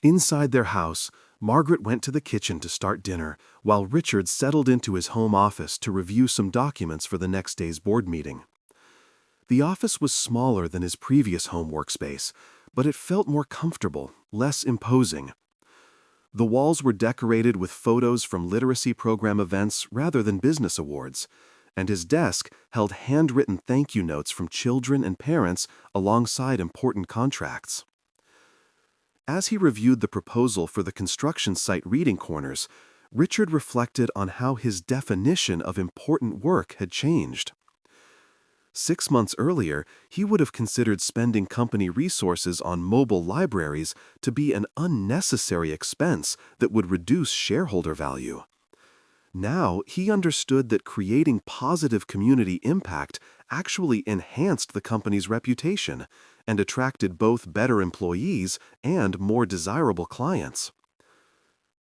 S2: Inside their house, Margaret went to the kitchen to start dinner, while Richard settled into his home office to review some documents for the next day's board meeting. The office was smaller than his previous home workspace, but it felt more comfortable, less imposing. The walls were decorated with photos from literacy program events rather than business awards, and his desk held handwritten thank you notes from children and parents alongside important contracts. As he reviewed the proposal for the construction site reading corners, Richard reflected on how his definition of important work had changed. 6 months earlier, he would have considered spending company resources on mobile libraries to be an unnecessary expense that would reduce shareholder value. Now, he understood that creating positive community impact actually enhanced the company's reputation and attracted both better employees and more desirable clients.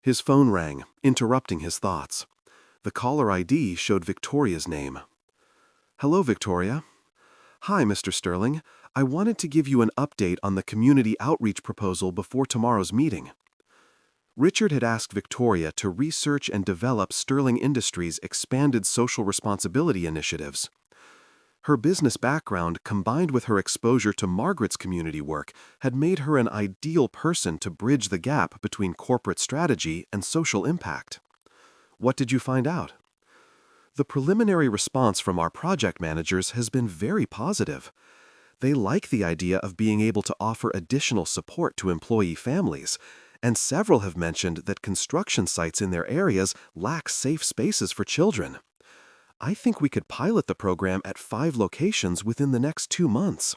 S2: His phone rang, interrupting his thoughts. The caller ID showed Victoria's name. "Hello, Victoria." "Hi, Mr. Sterling. I wanted to give you an update on the community outreach proposal before tomorrow's meeting." Richard had asked Victoria to research and develop Sterling Industries' expanded social responsibility initiatives. Her business background, combined with her exposure to Margaret's community work, had made her an ideal person to bridge the gap between corporate strategy and social impact. "What did you find out?" "The preliminary response from our project managers has been very positive. They like the idea of being able to offer additional support to employee families, and several have mentioned that construction sites in their areas lack safe spaces for children. I think we could pilot the program at 5 locations within the next 2 months."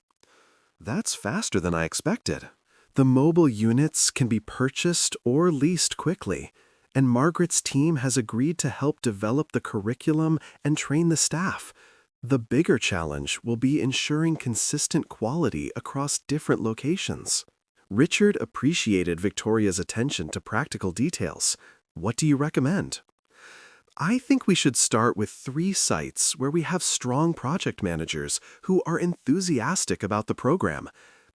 S2: "That's faster than I expected." "The mobile units can be purchased or leased quickly, and Margaret's team has agreed to help develop the curriculum and train the staff. The bigger challenge will be ensuring consistent quality across different locations." Richard appreciated Victoria's attention to practical details. "What do you recommend?" "I think we should start with 3 sites where we have strong project managers who are enthusiastic about the program.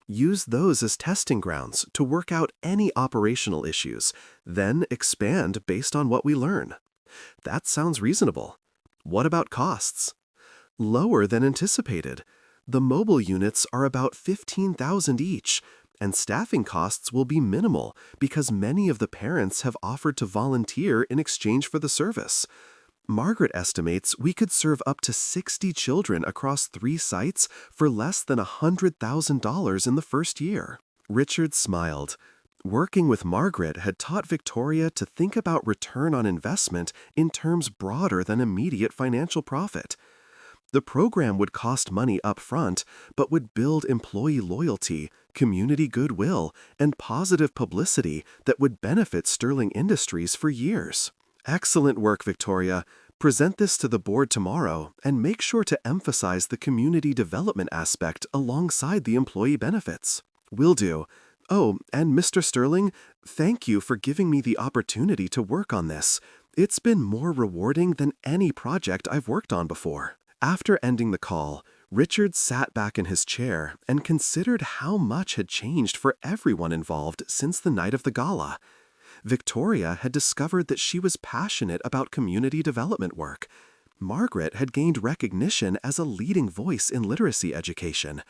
S2: Use those as testing grounds to work out any operational issues, then expand based on what we learn." "That sounds reasonable." "What about costs?" "Lower than anticipated. The mobile units are about $15,000 each, and staffing costs will be minimal because many of the parents have offered to volunteer in exchange for the service. Margaret estimates we could serve up to 60 children across 3 sites for less than $100,000 in the first year." Richard smiled. Working with Margaret had taught Victoria to think about return on investment in terms broader than immediate financial profit. The program would cost money up front, but would build employee loyalty, community goodwill, and positive publicity that would benefit Sterling Industries for years. "Excellent work, Victoria. Present this to the board tomorrow and make sure to emphasize the community development aspect alongside the employee benefits." "Will do. Oh, and Mr. Sterling, thank you for giving me the opportunity to work on this. It's been more rewarding than any project I've worked on before." After ending the call, Richard sat back in his chair and considered how much had changed for everyone involved since the night of the gala. Victoria had discovered that she was passionate about community development work. Margaret had gained recognition as a leading voice in literacy education.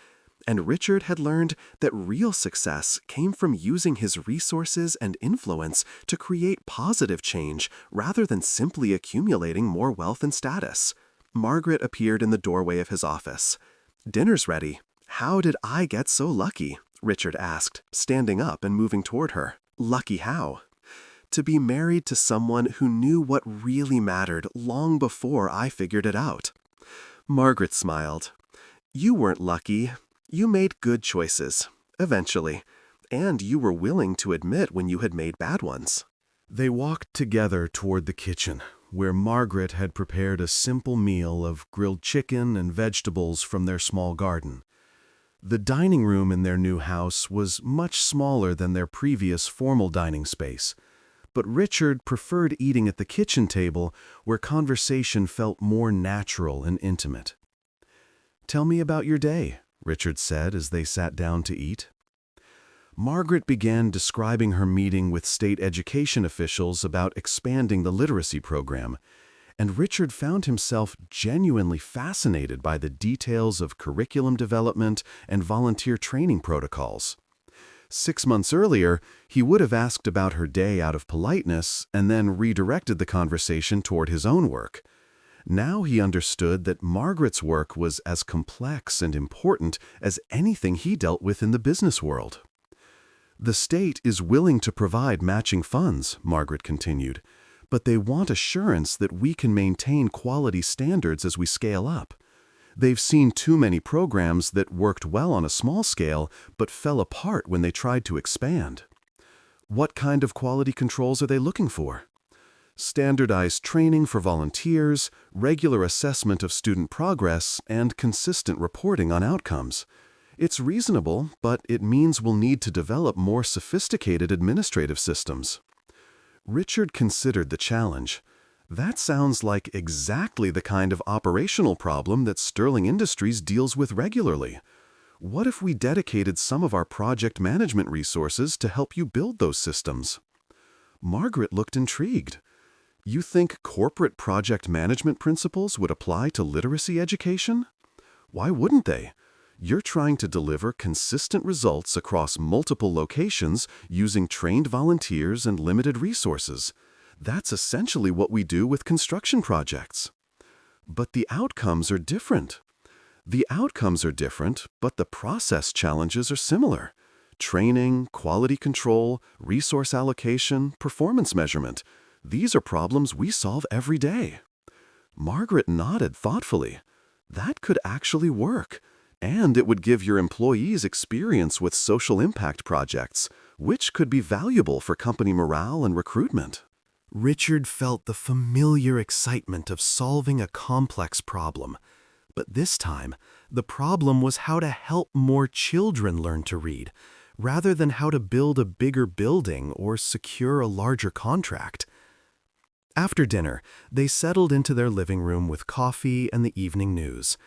S2: And Richard had learned that real success came from using his resources and influence to create positive change rather than simply accumulating more wealth and status. Margaret appeared in the doorway of his office. "Dinner's ready. How did I get so lucky?" Richard asked, standing up and moving toward her. "Lucky how?" "To be married to someone who knew what really mattered long before I figured it out." Margaret smiled. "You weren't lucky. You made good choices, eventually, and you were willing to admit when you had made bad ones." They walked together toward the kitchen, where Margaret had prepared a simple meal of grilled chicken and vegetables from their small garden. The dining room in their new house was much smaller than their previous formal dining space, but Richard preferred eating at the kitchen table where conversation felt more natural and intimate. "Tell me about your day," Richard said as they sat down to eat. Margaret began describing her meeting with state education officials about expanding the literacy program, and Richard found himself genuinely fascinated by the details of curriculum development and volunteer training protocols. 6 months earlier, he would have asked about her day out of politeness and then redirected the conversation toward his own work. Now he understood that Margaret's work was as complex and important as anything he dealt with in the business world. "The state is willing to provide matching funds," Margaret continued, "but they want assurance that we can maintain quality standards as we scale up.
S1: They've seen too many programs that worked well on a small scale but fell apart when they tried to expand. What kind of quality controls are they looking for? Standardized training for volunteers, regular assessment of student progress, and consistent reporting on outcomes. It's reasonable, but it means we'll need to develop more sophisticated administrative systems. Richard considered the challenge. That sounds like exactly the kind of operational problem that Sterling Industries deals with regularly. What if we dedicated some of our project management resources to help you build those systems? Margaret looked intrigued. You think corporate project management principles would apply to literacy education? Why wouldn't they? You're trying to deliver consistent results across multiple locations using trained volunteers and limited resources. That's essentially what we do with construction projects. But the outcomes are different. The outcomes are different, but the process challenges are similar. Training, quality control, resource allocation, performance measurement. These are problems we solve every day. Margaret nodded thoughtfully. That could actually work. And it would give your employees experience with social impact projects, which could be valuable for company morale and recruitment. Richard felt the familiar excitement of solving a complex problem. But this time, the problem was how to help more children learn to read, rather than how to build a bigger building or secure a larger contract. After dinner, they settled into their living room with coffee and the evening news.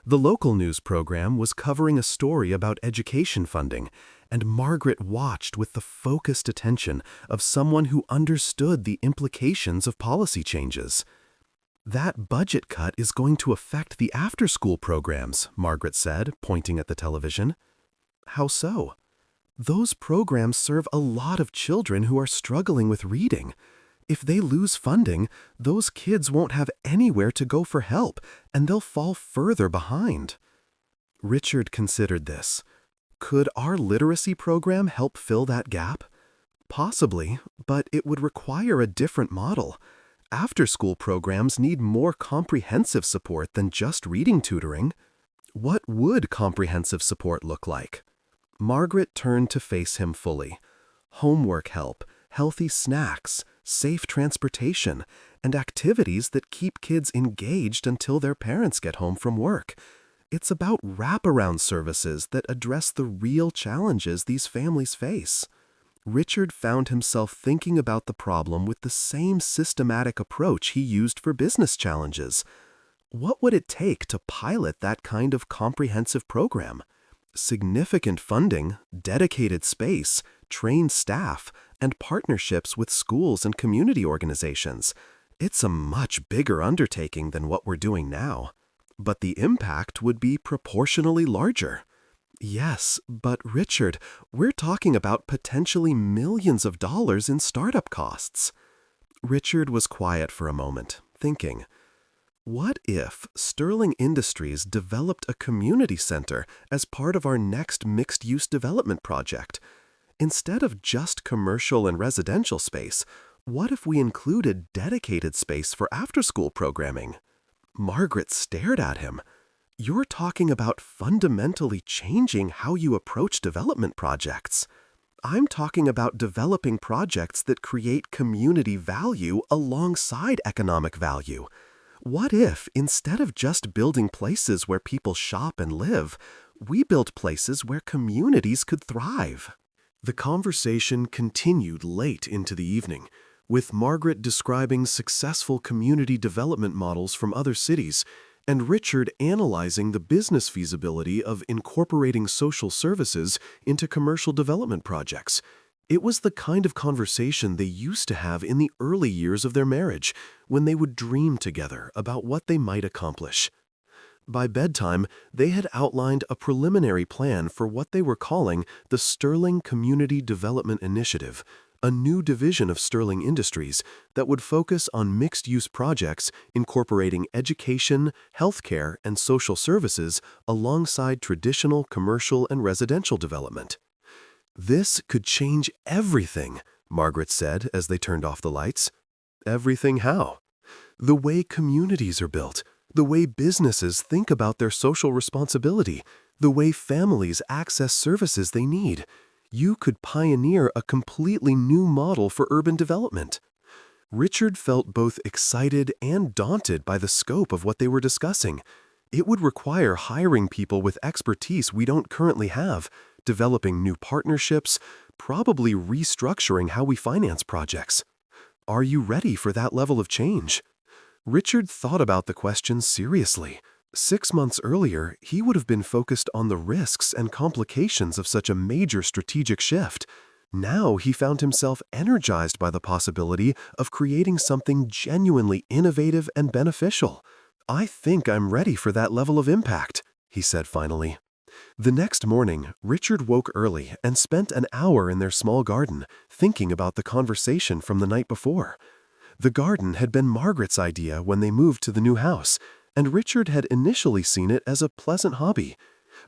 S1: The local news program was covering a story about education funding, and Margaret watched with the focused attention of someone who understood the implications of policy changes. That budget cut is going to affect the after-school programs, Margaret said, pointing at the television. How so? Those programs serve a lot of children who are struggling with reading. If they lose funding, those kids won't have anywhere to go for help, and they'll fall further behind. Richard considered this. Could our literacy program help fill that gap? Possibly, but it would require a different model. After-school programs need more comprehensive support than just reading tutoring. What would comprehensive support look like? Margaret turned to face him fully. Homework help, healthy snacks, safe transportation, and activities that keep kids engaged until their parents get home from work. It's about wraparound services that address the real challenges these families face. Richard found himself thinking about the problem with the same systematic approach he used for business challenges. What would it take to pilot that kind of comprehensive program? Significant funding, dedicated space, trained staff, and partnerships with schools and community organizations. It's a much bigger undertaking than what we're doing now. But the impact would be proportionally larger. Yes, but Richard, we're talking about potentially millions of dollars in startup costs. Richard was quiet for a moment, thinking. What if Sterling Industries developed a community center as part of our next mixed-use development project? Instead of just commercial and residential space, what if we included dedicated space for after-school programming? Margaret stared at him. You're talking about fundamentally changing how you approach development projects. I'm talking about developing projects that create community value alongside economic value. What if, instead of just building places where people shop and live, we built places where communities could thrive? The conversation continued late into the evening, with Margaret describing successful community development models from other cities, and Richard analyzing the business feasibility of incorporating social services into commercial development projects. It was the kind of conversation they used to have in the early years of their marriage, when they would dream together about what they might accomplish. By bedtime, they had outlined a preliminary plan for what they were calling the Sterling Community Development Initiative, a new division of Sterling Industries that would focus on mixed-use projects incorporating education, healthcare, and social services alongside traditional commercial and residential development. This could change everything, Margaret said as they turned off the lights. Everything how? The way communities are built,
S2: the way businesses think about their social responsibility, the way families access services they need. You could pioneer a completely new model for urban development. Richard felt both excited and daunted by the scope of what they were discussing. It would require hiring people with expertise we don't currently have, developing new partnerships, probably restructuring how we finance projects. Are you ready for that level of change? Richard thought about the question seriously. 6 months earlier, he would have been focused on the risks and complications of such a major strategic shift. Now he found himself energized by the possibility of creating something genuinely innovative and beneficial. "I think I'm ready for that level of impact," he said finally. The next morning, Richard woke early and spent an hour in their small garden, thinking about the conversation from the night before. The garden had been Margaret's idea when they moved to the new house, and Richard had initially seen it as a pleasant hobby.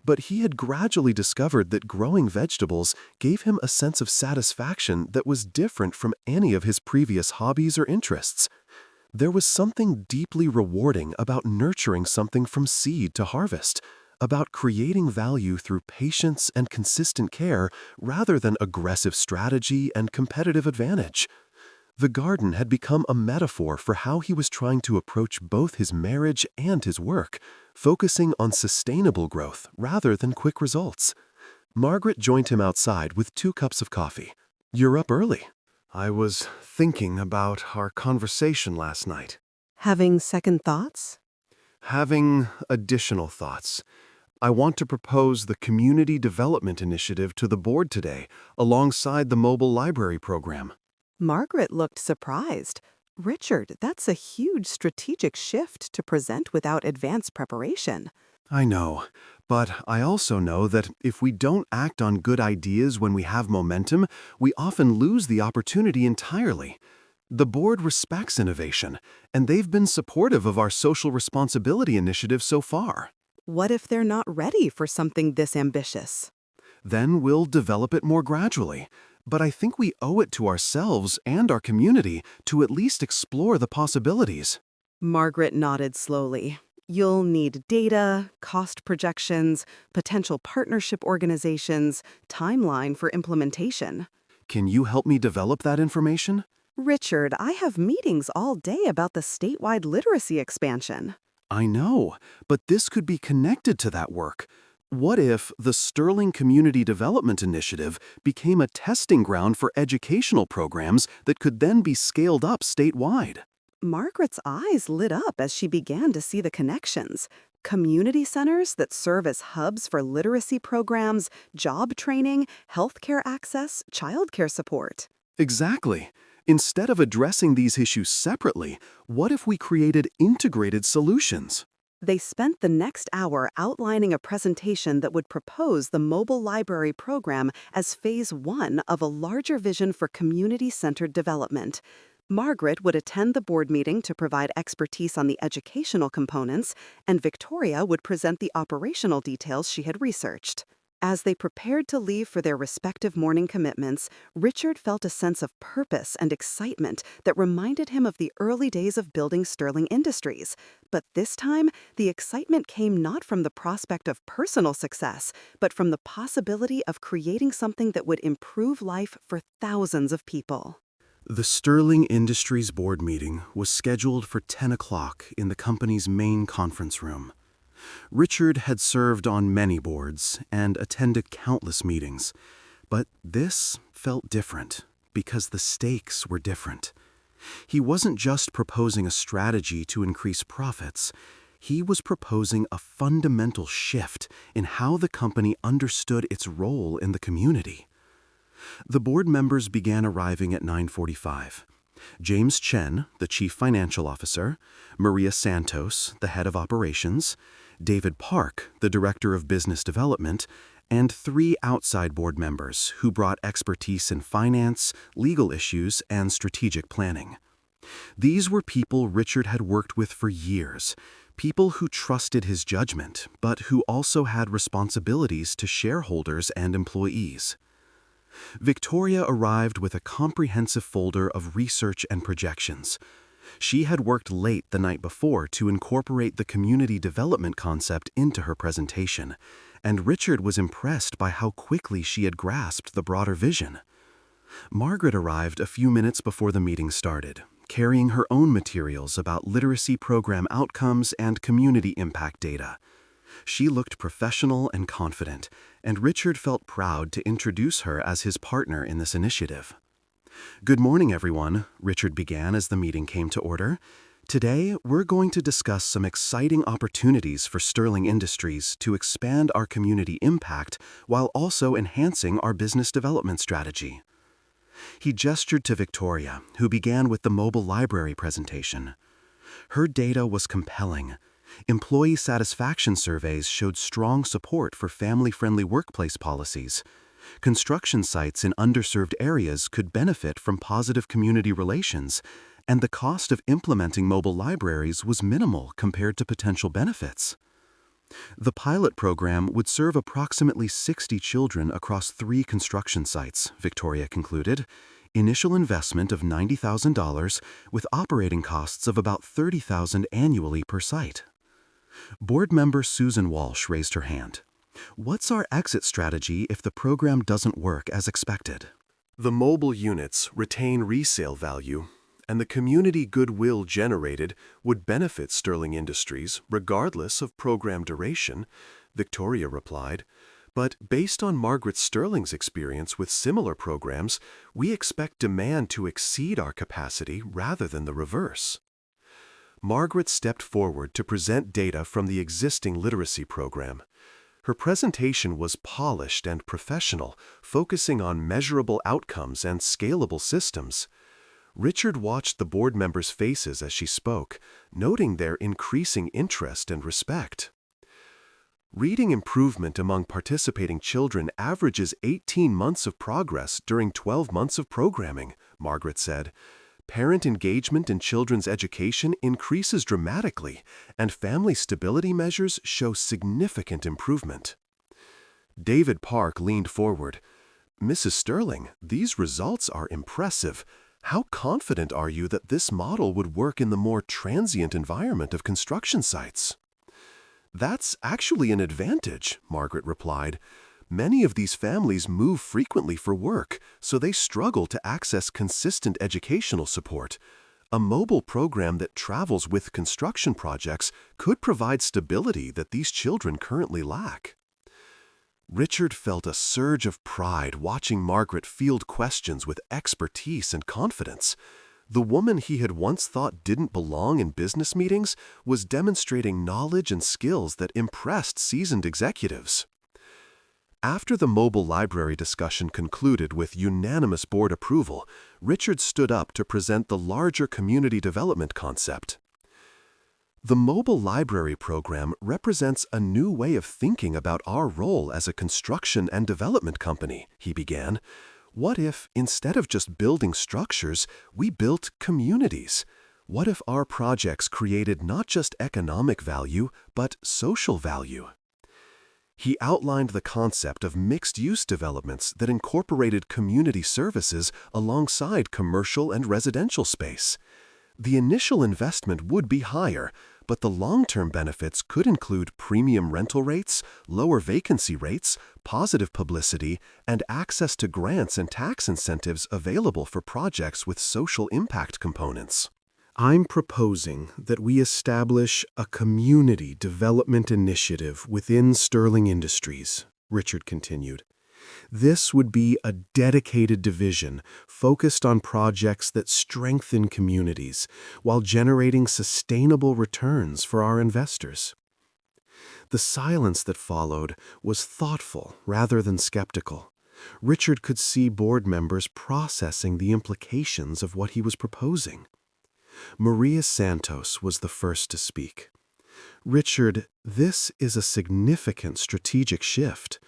S2: But he had gradually discovered that growing vegetables gave him a sense of satisfaction that was different from any of his previous hobbies or interests. There was something deeply rewarding about nurturing something from seed to harvest, about creating value through patience and consistent care rather than aggressive strategy and competitive advantage. The garden had become a metaphor for how he was trying to approach both his marriage and his work, focusing on sustainable growth rather than quick results. Margaret joined him outside with 2 cups of coffee. "You're up early."
S1: I was thinking about our conversation last night.
S3: Having second thoughts?
S1: Having additional thoughts. I want to propose the Community Development Initiative to the board today, alongside the mobile library program.
S3: Margaret looked surprised. Richard, that's a huge strategic shift to present without advance preparation.
S1: I know, but I also know that if we don't act on good ideas when we have momentum, we often lose the opportunity entirely. The board respects innovation, and they've been supportive of our social responsibility initiative so far.
S3: What if they're not ready for something this ambitious?
S1: Then we'll develop it more gradually. But I think we owe it to ourselves and our community to at least explore the possibilities.
S3: Margaret nodded slowly. You'll need data, cost projections, potential partnership organizations, timeline for implementation.
S1: Can you help me develop that information?
S3: Richard, I have meetings all day about the statewide literacy expansion.
S1: I know, but this could be connected to that work. What if the Sterling Community Development Initiative became a testing ground for educational programs that could then be scaled up statewide?
S3: Margaret's eyes lit up as she began to see the connections. Community centers that serve as hubs for literacy programs, job training, healthcare access, childcare support.
S1: Exactly. Instead of addressing these issues separately, what if we created integrated solutions?
S3: They spent the next hour outlining a presentation that would propose the mobile library program as phase 1 of a larger vision for community-centered development. Margaret would attend the board meeting to provide expertise on the educational components, and Victoria would present the operational details she had researched. As they prepared to leave for their respective morning commitments, Richard felt a sense of purpose and excitement that reminded him of the early days of building Sterling Industries. But this time, the excitement came not from the prospect of personal success, but from the possibility of creating something that would improve life for thousands of people.
S1: The Sterling Industries board meeting was scheduled for 10 o'clock in the company's main conference room. Richard had served on many boards and attended countless meetings, but this felt different because the stakes were different. He wasn't just proposing a strategy to increase profits. He was proposing a fundamental shift in how the company understood its role in the community. The board members began arriving at 9:45. James Chen, the chief financial officer, Maria Santos, the head of operations, David Park, the director of business development, and 3 outside board members who brought expertise in finance, legal issues, and strategic planning. These were people Richard had worked with for years, people who trusted his judgment, but who also had responsibilities to shareholders and employees. Victoria arrived with a comprehensive folder of research and projections. She had worked late the night before to incorporate the community development concept into her presentation, and Richard was impressed by how quickly she had grasped the broader vision. Margaret arrived a few minutes before the meeting started, carrying her own materials about literacy program outcomes and community impact data. She looked professional and confident, and Richard felt proud to introduce her as his partner in this initiative. "Good morning, everyone," Richard began as the meeting came to order. "Today, we're going to discuss some exciting opportunities for Sterling Industries to expand our community impact while also enhancing our business development strategy." He gestured to Victoria, who began with the mobile library presentation. Her data was compelling. Employee satisfaction surveys showed strong support for family-friendly workplace policies. Construction sites in underserved areas could benefit from positive community relations, and the cost of implementing mobile libraries was minimal compared to potential benefits. The pilot program would serve approximately 60 children across 3 construction sites, Victoria concluded. Initial investment of $90,000 with operating costs of about $30,000 annually per site. Board member Susan Walsh raised her hand. "What's our exit strategy if the program doesn't work as expected?"
S2: The mobile units retain resale value, and the community goodwill generated would benefit Sterling Industries regardless of program duration, Victoria replied. "But based on Margaret Sterling's experience with similar programs, we expect demand to exceed our capacity rather than the reverse." Margaret stepped forward to present data from the existing literacy program. Her presentation was polished and professional, focusing on measurable outcomes and scalable systems. Richard watched the board members' faces as she spoke, noting their increasing interest and respect. "Reading improvement among participating children averages 18 months of progress during 12 months of programming," Margaret said. "Parent engagement in children's education increases dramatically, and family stability measures show significant improvement." David Park leaned forward. "Mrs. Sterling, these results are impressive. How confident are you that this model would work in the more transient environment of construction sites?" "That's actually an advantage," Margaret replied. "Many of these families move frequently for work, so they struggle to access consistent educational support. A mobile program that travels with construction projects could provide stability that these children currently lack." Richard felt a surge of pride watching Margaret field questions with expertise and confidence. The woman he had once thought didn't belong in business meetings was demonstrating knowledge and skills that impressed seasoned executives. After the mobile library discussion concluded with unanimous board approval, Richard stood up to present the larger community development concept. "The mobile library program represents a new way of thinking about our role as a construction and development company," he began. "What if, instead of just building structures, we built communities? What if our projects created not just economic value, but social value?" He outlined the concept of mixed-use developments that incorporated community services alongside commercial and residential space. The initial investment would be higher, but the long-term benefits could include premium rental rates, lower vacancy rates, positive publicity, and access to grants and tax incentives available for projects with social impact components.
S1: "I'm proposing that we establish a community development initiative within Sterling Industries," Richard continued. "This would be a dedicated division focused on projects that strengthen communities while generating sustainable returns for our investors." The silence that followed was thoughtful rather than skeptical. Richard could see board members processing the implications of what he was proposing. Maria Santos was the first to speak. "Richard, this is a significant strategic shift.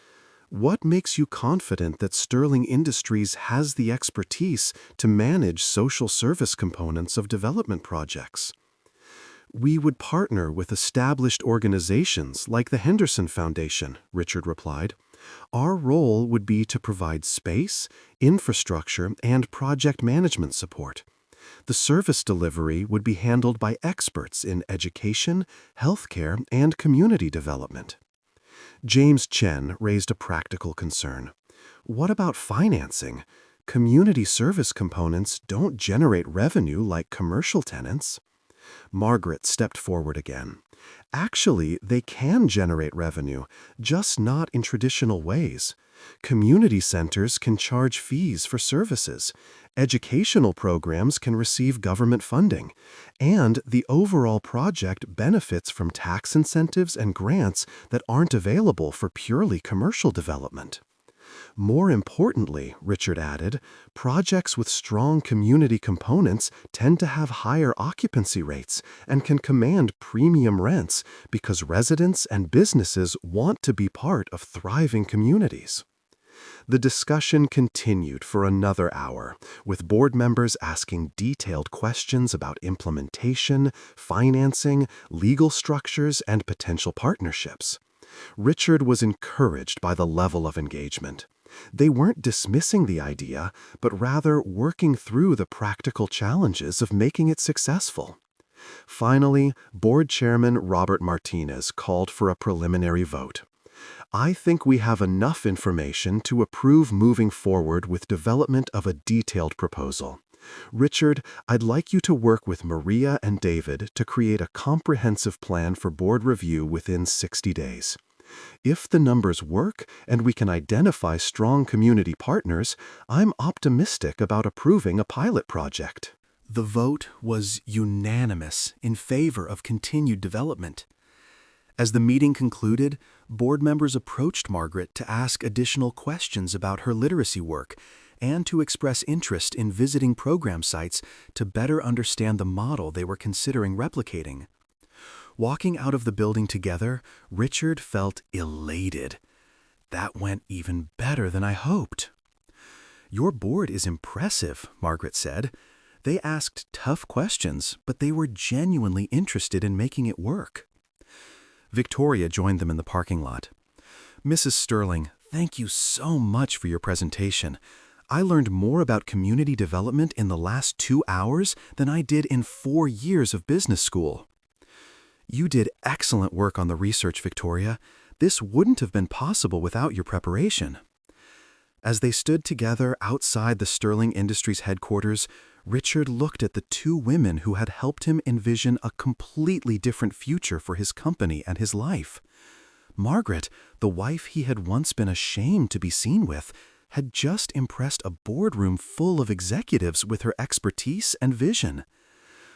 S1: What makes you confident that Sterling Industries has the expertise to manage social service components of development projects?" "We would partner with established organizations like the Henderson Foundation," Richard replied. "Our role would be to provide space, infrastructure, and project management support.
S2: The service delivery would be handled by experts in education, healthcare, and community development. James Chen raised a practical concern. What about financing? Community service components don't generate revenue like commercial tenants. Margaret stepped forward again. Actually, they can generate revenue, just not in traditional ways. Community centers can charge fees for services. Educational programs can receive government funding. And the overall project benefits from tax incentives and grants that aren't available for purely commercial development. More importantly, Richard added, projects with strong community components tend to have higher occupancy rates and can command premium rents because residents and businesses want to be part of thriving communities. The discussion continued for another hour, with board members asking detailed questions about implementation, financing, legal structures, and potential partnerships. Richard was encouraged by the level of engagement. They weren't dismissing the idea, but rather working through the practical challenges of making it successful. Finally, Board Chairman Robert Martinez called for a preliminary vote. I think we have enough information to approve moving forward with development of a detailed proposal. Richard, I'd like you to work with Maria and David to create a comprehensive plan for board review within 60 days. If the numbers work and we can identify strong community partners, I'm optimistic about approving a pilot project.
S1: The vote was unanimous in favor of continued development. As the meeting concluded, board members approached Margaret to ask additional questions about her literacy work and to express interest in visiting program sites to better understand the model they were considering replicating. Walking out of the building together, Richard felt elated. That went even better than I hoped. "Your board is impressive," Margaret said. "They asked tough questions, but they were genuinely interested in making it work." Victoria joined them in the parking lot. "Mrs. Sterling, thank you so much for your presentation. I learned more about community development in the last 2 hours than I did in 4 years of business school." "You did excellent work on the research, Victoria. This wouldn't have been possible without your preparation." As they stood together outside the Sterling Industries headquarters, Richard looked at the 2 women who had helped him envision a completely different future for his company and his life. Margaret, the wife he had once been ashamed to be seen with, had just impressed a boardroom full of executives with her expertise and vision.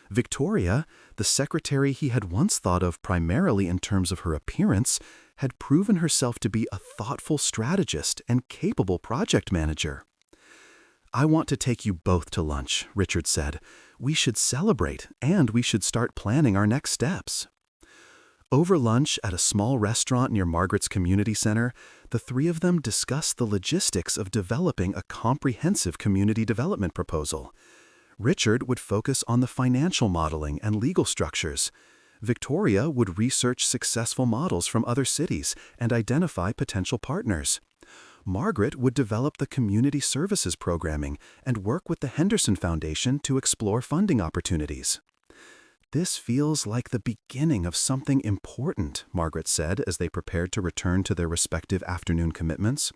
S1: Victoria, the secretary he had once thought of primarily in terms of her appearance, had proven herself to be a thoughtful strategist and capable project manager. "I want to take you both to lunch," Richard said. "We should celebrate, and we should start planning our next steps." Over lunch at a small restaurant near Margaret's community center, the 3 of them discussed the logistics of developing a comprehensive community development proposal. Richard would focus on the financial modeling and legal structures. Victoria would research successful models from other cities and identify potential partners. Margaret would develop the community services programming and work with the Henderson Foundation to explore funding opportunities. "This feels like the beginning of something important," Margaret said as they prepared to return to their respective afternoon commitments.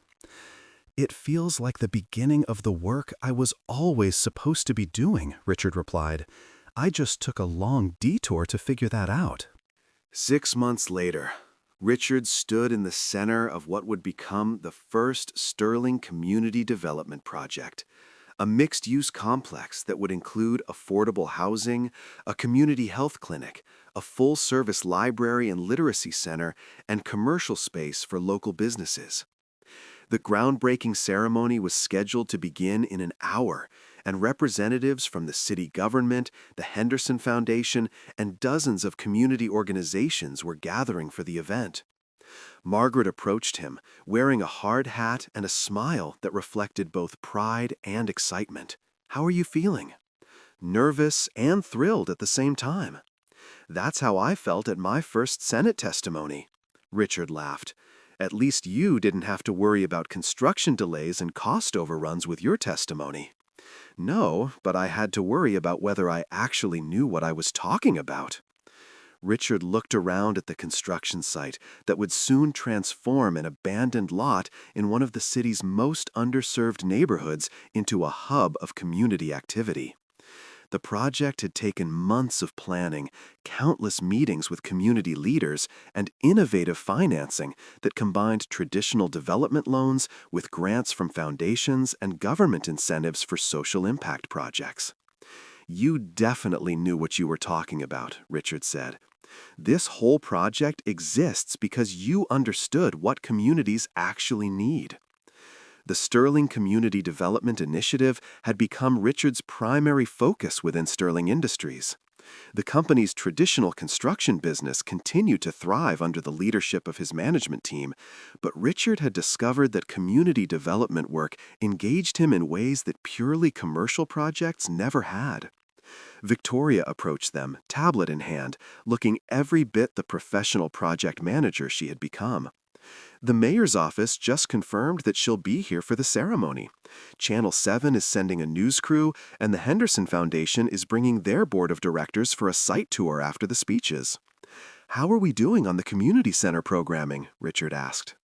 S1: "It feels like the beginning of the work I was always supposed to be doing," Richard replied. "I just took a long detour to figure that out." 6 months later, Richard stood in the center of what would become the first Sterling Community Development Project, a mixed-use complex that would include affordable housing, a community health clinic, a full-service library and literacy center, and commercial space for local businesses. The groundbreaking ceremony was scheduled to begin in an hour, and representatives from the city government, the Henderson Foundation, and dozens of community organizations were gathering for the event. Margaret approached him, wearing a hard hat and a smile that reflected both pride and excitement. "How are you feeling?" "Nervous and thrilled at the same time." "That's how I felt at my first Senate testimony." Richard laughed. "At least you didn't have to worry about construction delays and cost overruns with your testimony." No, but I had to worry about whether I actually knew what I was talking about. Richard looked around at the construction site that would soon transform an abandoned lot in one of the city's most underserved neighborhoods into a hub of community activity. The project had taken months of planning, countless meetings with community leaders, and innovative financing that combined traditional development loans with grants from foundations and government incentives for social impact projects. You definitely knew what you were talking about, Richard said. This whole project exists because you understood what communities actually need. The Sterling Community Development Initiative had become Richard's primary focus within Sterling Industries. The company's traditional construction business continued to thrive under the leadership of his management team, but Richard had discovered that community development work engaged him in ways that purely commercial projects never had. Victoria approached them, tablet in hand, looking every bit the professional project manager she had become. The mayor's office just confirmed that she'll be here for the ceremony. Channel 7 is sending a news crew, and the Henderson Foundation is bringing their board of directors for a site tour after the speeches. How are we doing on the community center programming? Richard asked.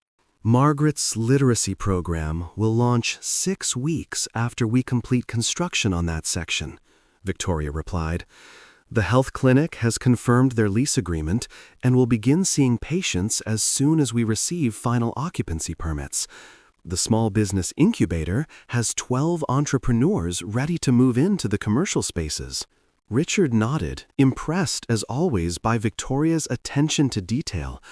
S4: Margaret's literacy program will launch 6 weeks after we complete construction on that section, Victoria replied. The health clinic has confirmed their lease agreement and will begin seeing patients as soon as we receive final occupancy permits. The small business incubator has 12 entrepreneurs ready to move into the commercial spaces. Richard nodded, impressed as always by Victoria's attention to detail.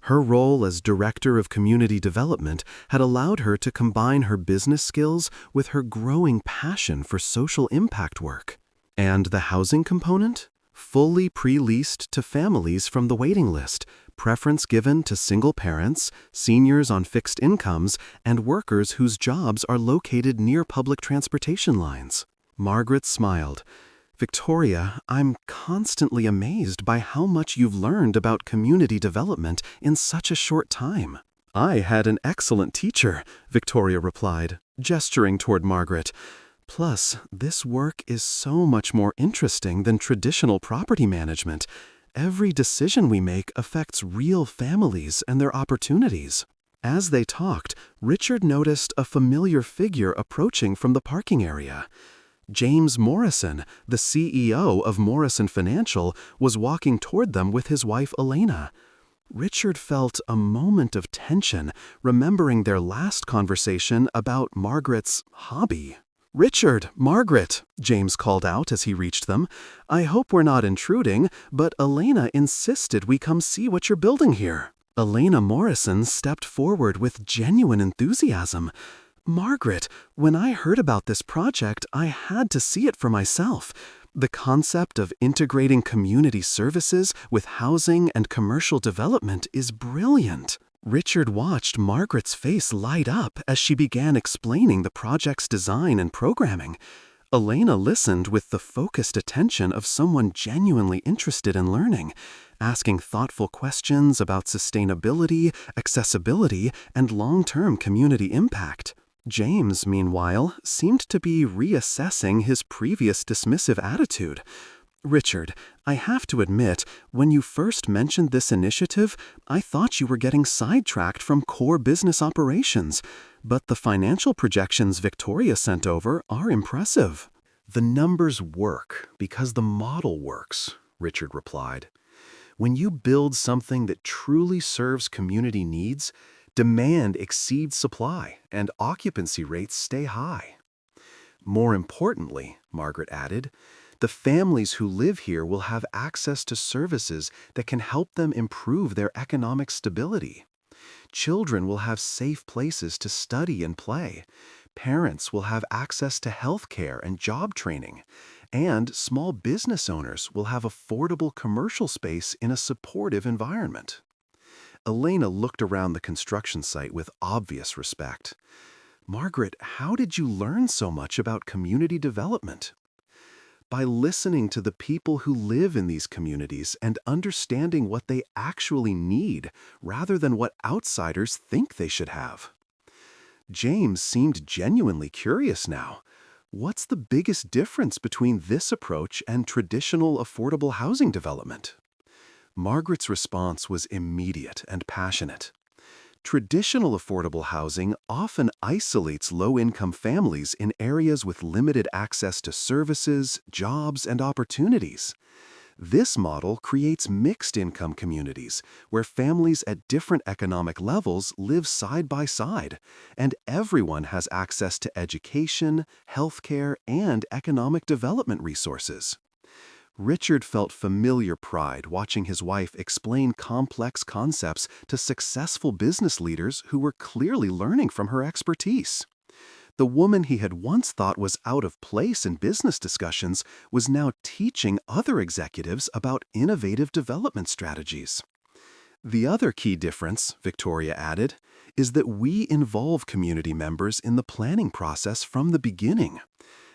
S4: Her role as Director of Community Development had allowed her to combine her business skills with her growing passion for social impact work. And the housing component? Fully pre-leased to families from the waiting list, preference given to single parents, seniors on fixed incomes, and workers whose jobs are located near public transportation lines. Margaret smiled. Victoria, I'm constantly amazed by how much you've learned about community development in such a short time. I had an excellent teacher, Victoria replied, gesturing toward Margaret. Plus, this work is so much more interesting than traditional property management. Every decision we make affects real families and their opportunities. As they talked, Richard noticed a familiar figure approaching from the parking area. James Morrison, the CEO of Morrison Financial, was walking toward them with his wife Elena. Richard felt a moment of tension, remembering their last conversation about Margaret's hobby. "Richard, Margaret," James called out as he reached them. "I hope we're not intruding, but Elena insisted we come see what you're building here." Elena Morrison stepped forward with genuine enthusiasm. "Margaret, when I heard about this project, I had to see it for myself. The concept of integrating community services with housing and commercial development is brilliant." Richard watched Margaret's face light up as she began explaining the project's design and programming. Elena listened with the focused attention of someone genuinely interested in learning, asking thoughtful questions about sustainability, accessibility, and long-term community impact. James, meanwhile, seemed to be reassessing his previous dismissive attitude. "Richard, I have to admit, when you first mentioned this initiative, I thought you were getting sidetracked from core business operations, but the financial projections Victoria sent over are impressive."
S1: "The numbers work because the model works," Richard replied. "When you build something that truly serves community needs, demand exceeds supply and occupancy rates stay high. More importantly," Margaret added, "the families who live here will have access to services that can help them improve their economic stability. Children will have safe places to study and play. Parents will have access to health care and job training. And small business owners will have affordable commercial space in a supportive environment." Elena looked around the construction site with obvious respect. "Margaret, how did you learn so much about community development?" "By listening to the people who live in these communities and understanding what they actually need rather than what outsiders think they should have." James seemed genuinely curious now.
S2: What's the biggest difference between this approach and traditional affordable housing development? Margaret's response was immediate and passionate. Traditional affordable housing often isolates low-income families in areas with limited access to services, jobs, and opportunities. This model creates mixed-income communities where families at different economic levels live side by side, and everyone has access to education, healthcare, and economic development resources. Richard felt familiar pride watching his wife explain complex concepts to successful business leaders who were clearly learning from her expertise. The woman he had once thought was out of place in business discussions was now teaching other executives about innovative development strategies. The other key difference, Victoria added, is that we involve community members in the planning process from the beginning.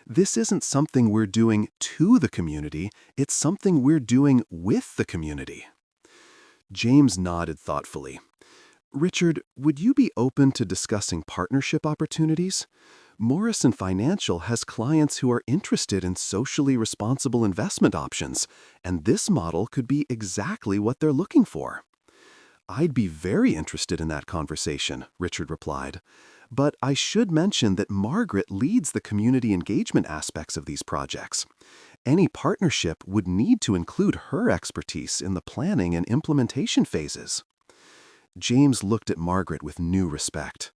S2: This isn't something we're doing to the community, it's something we're doing with the community. James nodded thoughtfully. Richard, would you be open to discussing partnership opportunities? Morrison Financial has clients who are interested in socially responsible investment options, and this model could be exactly what they're looking for. I'd be very interested in that conversation, Richard replied. But I should mention that Margaret leads the community engagement aspects of these projects. Any partnership would need to include her expertise in the planning and implementation phases. James looked at Margaret with new respect.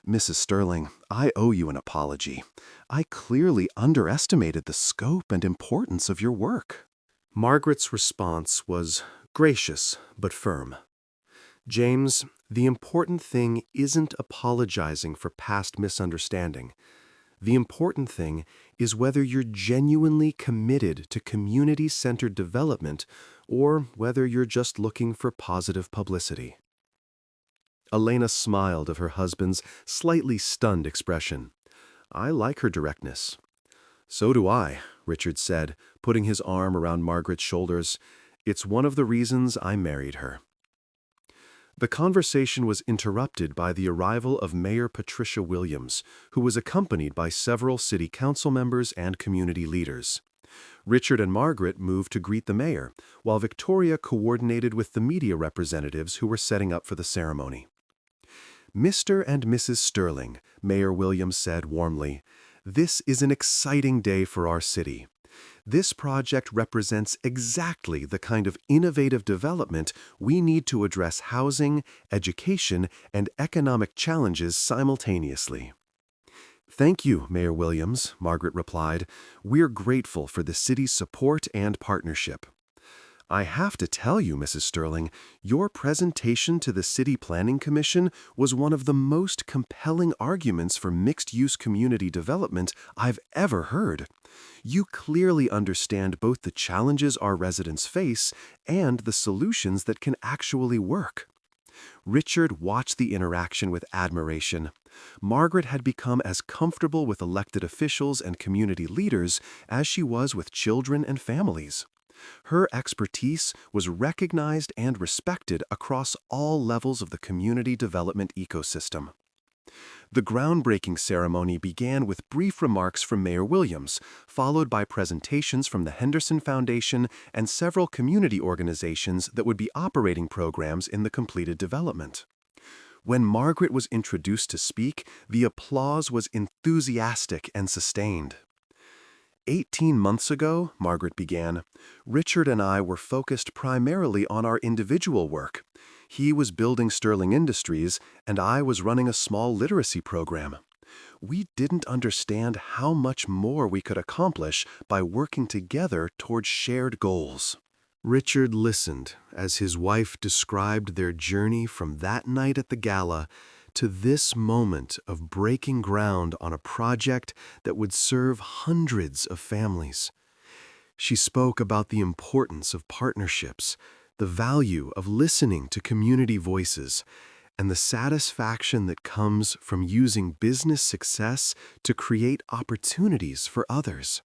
S2: Mrs. Sterling, I owe you an apology. I clearly underestimated the scope and importance of your work.
S1: Margaret's response was gracious but firm. James, the important thing isn't apologizing for past misunderstanding. The important thing is whether you're genuinely committed to community-centered development or whether you're just looking for positive publicity. Elena smiled at her husband's slightly stunned expression. I like her directness. So do I, Richard said, putting his arm around Margaret's shoulders. It's one of the reasons I married her. The conversation was interrupted by the arrival of Mayor Patricia Williams, who was accompanied by several city council members and community leaders. Richard and Margaret moved to greet the mayor, while Victoria coordinated with the media representatives who were setting up for the ceremony. Mr. and Mrs. Sterling, Mayor Williams said warmly, this is an exciting day for our city. This project represents exactly the kind of innovative development we need to address housing, education, and economic challenges simultaneously. Thank you, Mayor Williams, Margaret replied. We're grateful for the city's support and partnership. I have to tell you, Mrs. Sterling, your presentation to the City Planning Commission was one of the most compelling arguments for mixed-use community development I've ever heard. You clearly understand both the challenges our residents face and the solutions that can actually work. Richard watched the interaction with admiration. Margaret had become as comfortable with elected officials and community leaders as she was with children and families. Her expertise was recognized and respected across all levels of the community development ecosystem. The groundbreaking ceremony began with brief remarks from Mayor Williams, followed by presentations from the Henderson Foundation and several community organizations that would be operating programs in the completed development. When Margaret was introduced to speak, the applause was enthusiastic and sustained. 18 months ago, Margaret began, Richard and I were focused primarily on our individual work. He was building Sterling Industries, and I was running a small literacy program. We didn't understand how much more we could accomplish by working together towards shared goals. Richard listened as his wife described their journey from that night at the Gala to this moment of breaking ground on a project that would serve hundreds of families. She spoke about the importance of partnerships, the value of listening to community voices, and the satisfaction that comes from using business success to create opportunities for others.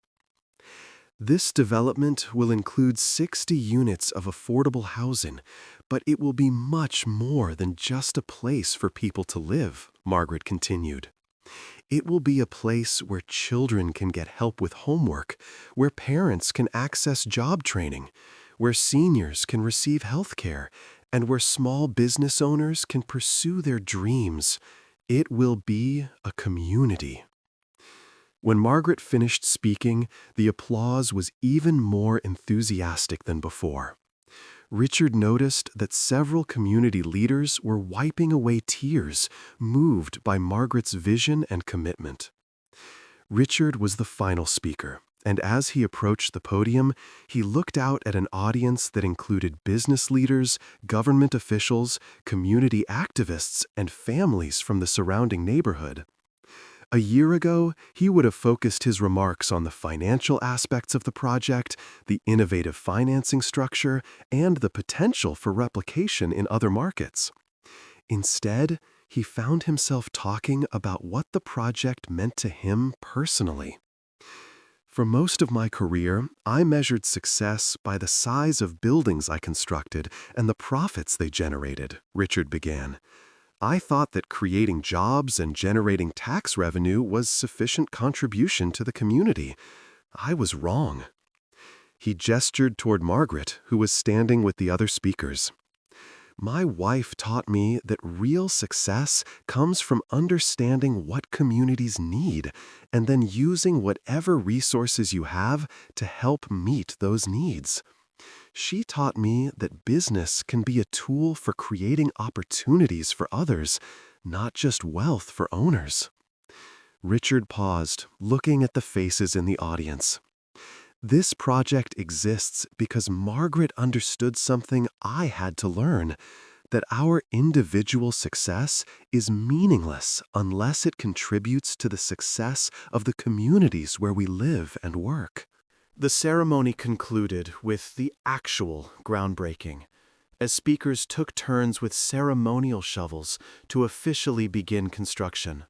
S1: This development will include 60 units of affordable housing, but it will be much more than just a place for people to live, Margaret continued.
S2: It will be a place where children can get help with homework, where parents can access job training, where seniors can receive health care, and where small business owners can pursue their dreams. It will be a community. When Margaret finished speaking, the applause was even more enthusiastic than before. Richard noticed that several community leaders were wiping away tears, moved by Margaret's vision and commitment. Richard was the final speaker, and as he approached the podium, he looked out at an audience that included business leaders, government officials, community activists, and families from the surrounding neighborhood. A year ago, he would have focused his remarks on the financial aspects of the project, the innovative financing structure, and the potential for replication in other markets. Instead, he found himself talking about what the project meant to him personally. For most of my career, I measured success by the size of buildings I constructed and the profits they generated, Richard began. I thought that creating jobs and generating tax revenue was sufficient contribution to the community. I was wrong. He gestured toward Margaret, who was standing with the other speakers. My wife taught me that real success comes from understanding what communities need and then using whatever resources you have to help meet those needs. She taught me that business can be a tool for creating opportunities for others, not just wealth for owners. Richard paused, looking at the faces in the audience. This project exists because Margaret understood something I had to learn, that our individual success is meaningless unless it contributes to the success of the communities where we live and work. The ceremony concluded with the actual groundbreaking, as speakers took turns with ceremonial shovels to officially begin construction.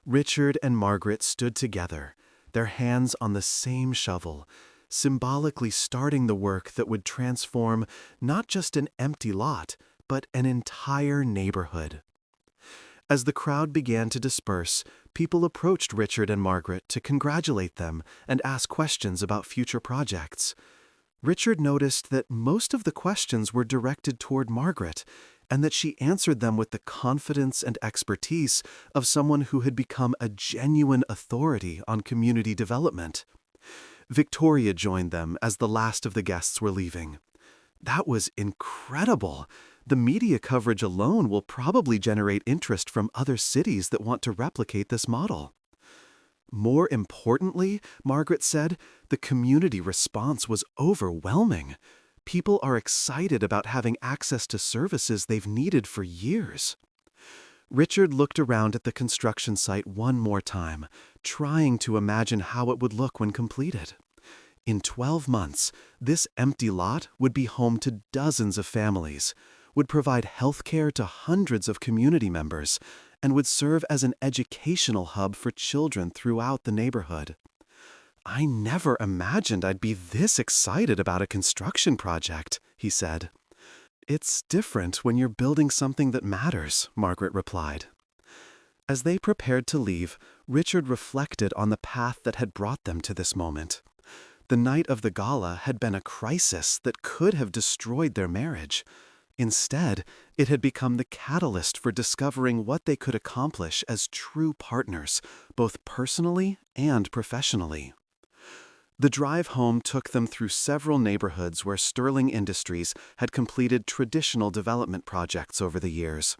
S2: Richard and Margaret stood together, their hands on the same shovel, symbolically starting the work that would transform not just an empty lot, but an entire neighborhood. As the crowd began to disperse, people approached Richard and Margaret to congratulate them and ask questions about future projects. Richard noticed that most of the questions were directed toward Margaret, and that she answered them with the confidence and expertise of someone who had become a genuine authority on community development. Victoria joined them as the last of the guests were leaving. That was incredible. The media coverage alone will probably generate interest from other cities that want to replicate this model. More importantly, Margaret said, the community response was overwhelming. People are excited about having access to services they've needed for years. Richard looked around at the construction site one more time, trying to imagine how it would look when completed. In 12 months, this empty lot would be home to dozens of families, would provide health care to hundreds of community members, and would serve as an educational hub for children throughout the neighborhood. I never imagined I'd be this excited about a construction project, he said. It's different when you're building something that matters, Margaret replied. As they prepared to leave, Richard reflected on the path that had brought them to this moment. The night of the gala had been a crisis that could have destroyed their marriage. Instead, it had become the catalyst for discovering what they could accomplish as true partners, both personally and professionally. The drive home took them through several neighborhoods where Sterling Industries had completed traditional development projects over the years.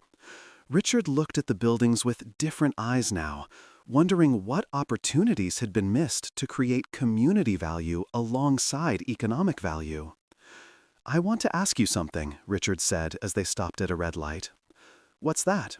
S2: Richard looked at the buildings with different eyes now, wondering what opportunities had been missed to create community value alongside economic value. I want to ask you something, Richard said as they stopped at a red light. What's that?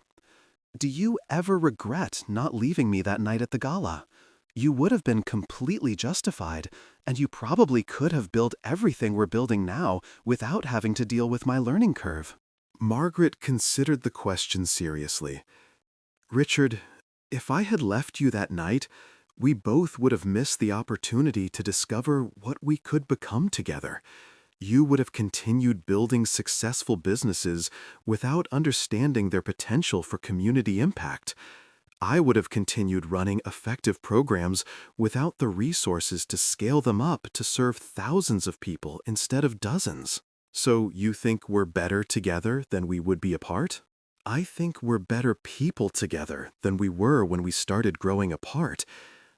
S2: Do you ever regret not leaving me that night at the gala? You would have been completely justified, and you probably could have built everything we're building now without having to deal with my learning curve. Margaret considered the question seriously. Richard, if I had left you that night, we both would have missed the opportunity to discover what we could become together. You would have continued building successful businesses without understanding their potential for community impact.
S4: I would have continued running effective programs without the resources to scale them up to serve thousands of people instead of dozens. So you think we're better together than we would be apart? I think we're better people together than we were when we started growing apart.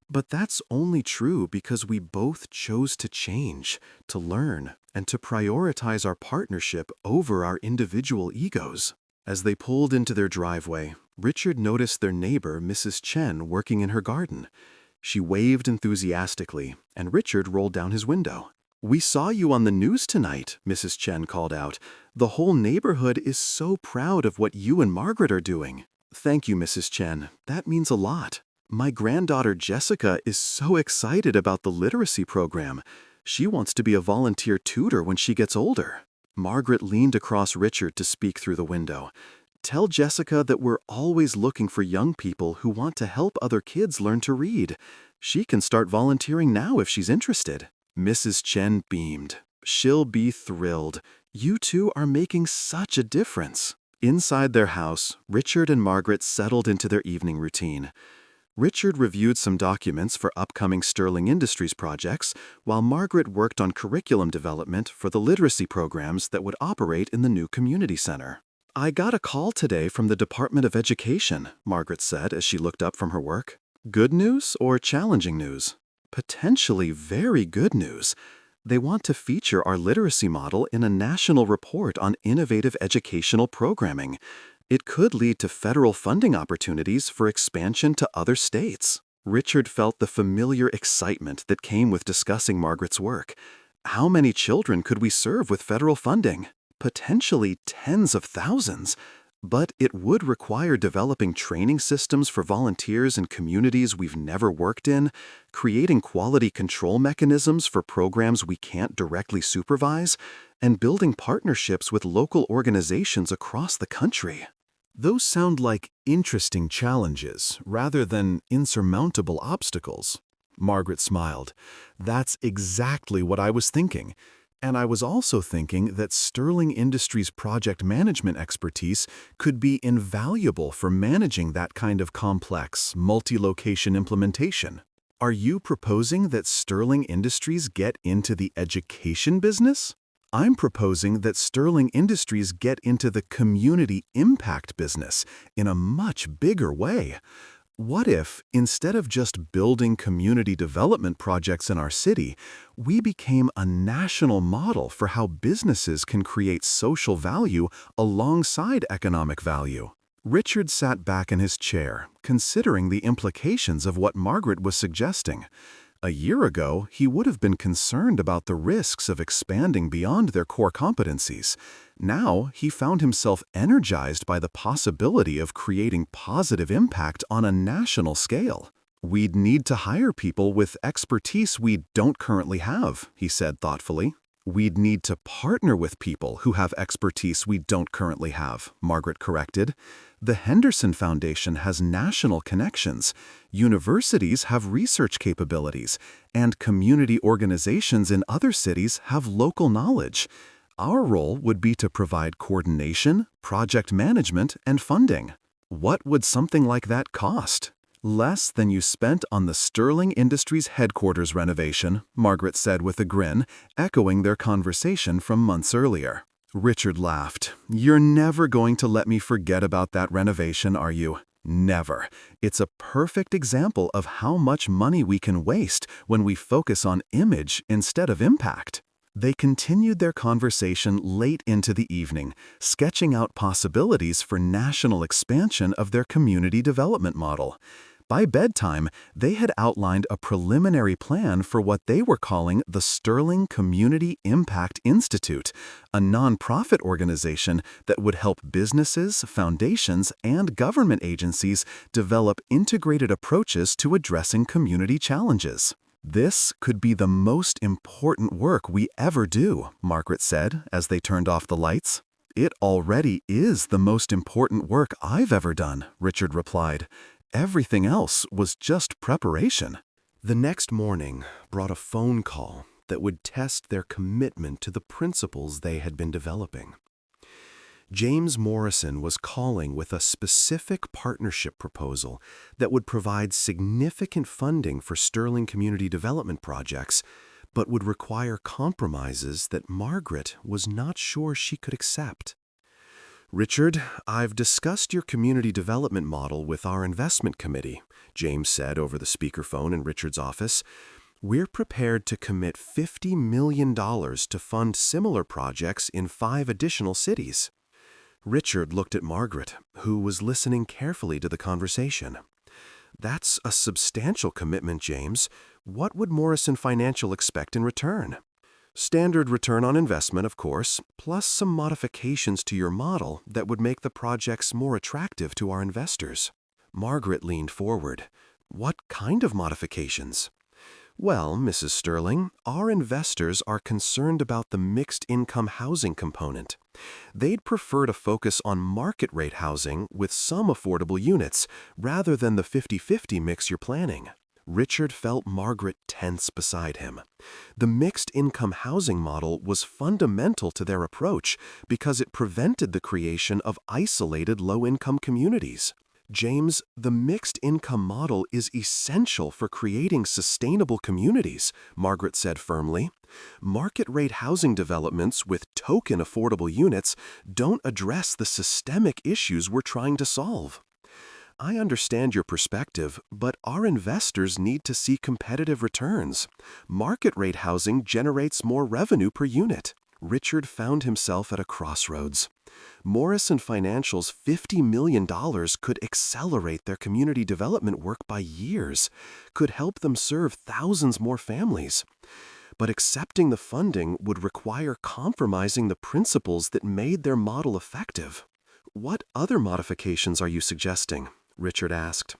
S4: But that's only true because we both chose to change, to learn, and to prioritize our partnership over our individual egos. As they pulled into their driveway, Richard noticed their neighbor, Mrs. Chen, working in her garden. She waved enthusiastically, and Richard rolled down his window. "We saw you on the news tonight," Mrs. Chen called out. "The whole neighborhood is so proud of what you and Margaret are doing." "Thank you, Mrs. Chen. That means a lot. My granddaughter Jessica is so excited about the literacy program. She wants to be a volunteer tutor when she gets older." Margaret leaned across Richard to speak through the window. "Tell Jessica that we're always looking for young people who want to help other kids learn to read. She can start volunteering now if she's interested." Mrs. Chen beamed. "She'll be thrilled. You two are making such a difference." Inside their house, Richard and Margaret settled into their evening routine. Richard reviewed some documents for upcoming Sterling Industries projects, while Margaret worked on curriculum development for the literacy programs that would operate in the new community center. "I got a call today from the Department of Education," Margaret said as she looked up from her work. "Good news or challenging news?" "Potentially very good news. They want to feature our literacy model in a national report on innovative educational programming. It could lead to federal funding opportunities for expansion to other states." Richard felt the familiar excitement that came with discussing Margaret's work. "How many children could we serve with federal funding?" "Potentially tens of thousands. But it would require developing training systems for volunteers in communities we've never worked in, creating quality control mechanisms for programs we can't directly supervise, and building partnerships with local organizations across the country." "Those sound like interesting challenges rather than insurmountable obstacles." Margaret smiled. "That's exactly what I was thinking. And I was also thinking that Sterling Industries' project management expertise could be invaluable for managing that kind of complex, multi-location implementation." "Are you proposing that Sterling Industries get into the education business?" "I'm proposing that Sterling Industries get into the community impact business in a much bigger way. What if, instead of just building community development projects in our city, we became a national model for how businesses can create social value alongside economic value?" Richard sat back in his chair, considering the implications of what Margaret was suggesting. A year ago, he would have been concerned about the risks of expanding beyond their core competencies. Now, he found himself energized by the possibility of creating positive impact on a national scale. "We'd need to hire people with expertise we don't currently have," he said thoughtfully. "We'd need to partner with people who have expertise we don't currently have," Margaret corrected. "The Henderson Foundation has national connections, universities have research capabilities, and community organizations in other cities have local knowledge. Our role would be to provide coordination, project management, and funding." "What would something like that cost?" "Less than you spent on the Sterling Industries headquarters renovation," Margaret said with a grin, echoing their conversation from months earlier. Richard laughed. "You're never going to let me forget about that renovation, are you?" "Never. It's a perfect example of how much money we can waste when we focus on image instead of impact." They continued their conversation late into the evening, sketching out possibilities for national expansion of their community development model. By bedtime, they had outlined a preliminary plan for what they were calling the Sterling Community Impact Institute, a nonprofit organization that would help businesses, foundations, and government agencies develop integrated approaches to addressing community challenges. "This could be the most important work we ever do," Margaret said as they turned off the lights. "It already is the most important work I've ever done," Richard replied. "Everything else was just preparation." The next morning brought a phone call that would test their commitment to the principles they had been developing. James Morrison was calling with a specific partnership proposal that would provide significant funding for Sterling community development projects, but would require compromises that Margaret was not sure she could accept. "Richard, I've discussed your community development model with our investment committee," James said over the speakerphone in Richard's office. "We're prepared to commit $50 million to fund similar projects in 5 additional cities." Richard looked at Margaret, who was listening carefully to the conversation. "That's a substantial commitment, James. What would Morrison Financial expect in return?" "Standard return on investment, of course, plus some modifications to your model that would make the projects more attractive to our investors." Margaret leaned forward. "What kind of modifications?" "Well, Mrs. Sterling, our investors are concerned about the mixed-income housing component. They'd prefer to focus on market-rate housing with some affordable units, rather than the 50-50 mix you're planning." Richard felt Margaret tense beside him. The mixed-income housing model was fundamental to their approach because it prevented the creation of isolated low-income communities. "James, the mixed-income model is essential for creating sustainable communities," Margaret said firmly. "Market-rate housing developments with token affordable units don't address the systemic issues we're trying to solve." "I understand your perspective, but our investors need to see competitive returns. Market-rate housing generates more revenue per unit." Richard found himself at a crossroads. Morrison Financial's $50 million could accelerate their community development work by years, could help them serve thousands more families. But accepting the funding would require compromising the principles that made their model effective. "What other modifications are you suggesting?" Richard asked.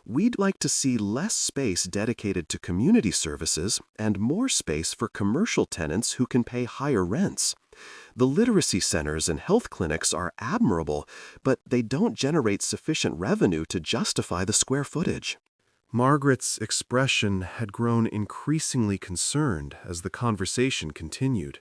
S4: "We'd like to see less space dedicated to community services and more space for commercial tenants who can pay higher rents. The literacy centers and health clinics are admirable, but they don't generate sufficient revenue to justify the square footage."
S1: Margaret's expression had grown increasingly concerned as the conversation continued.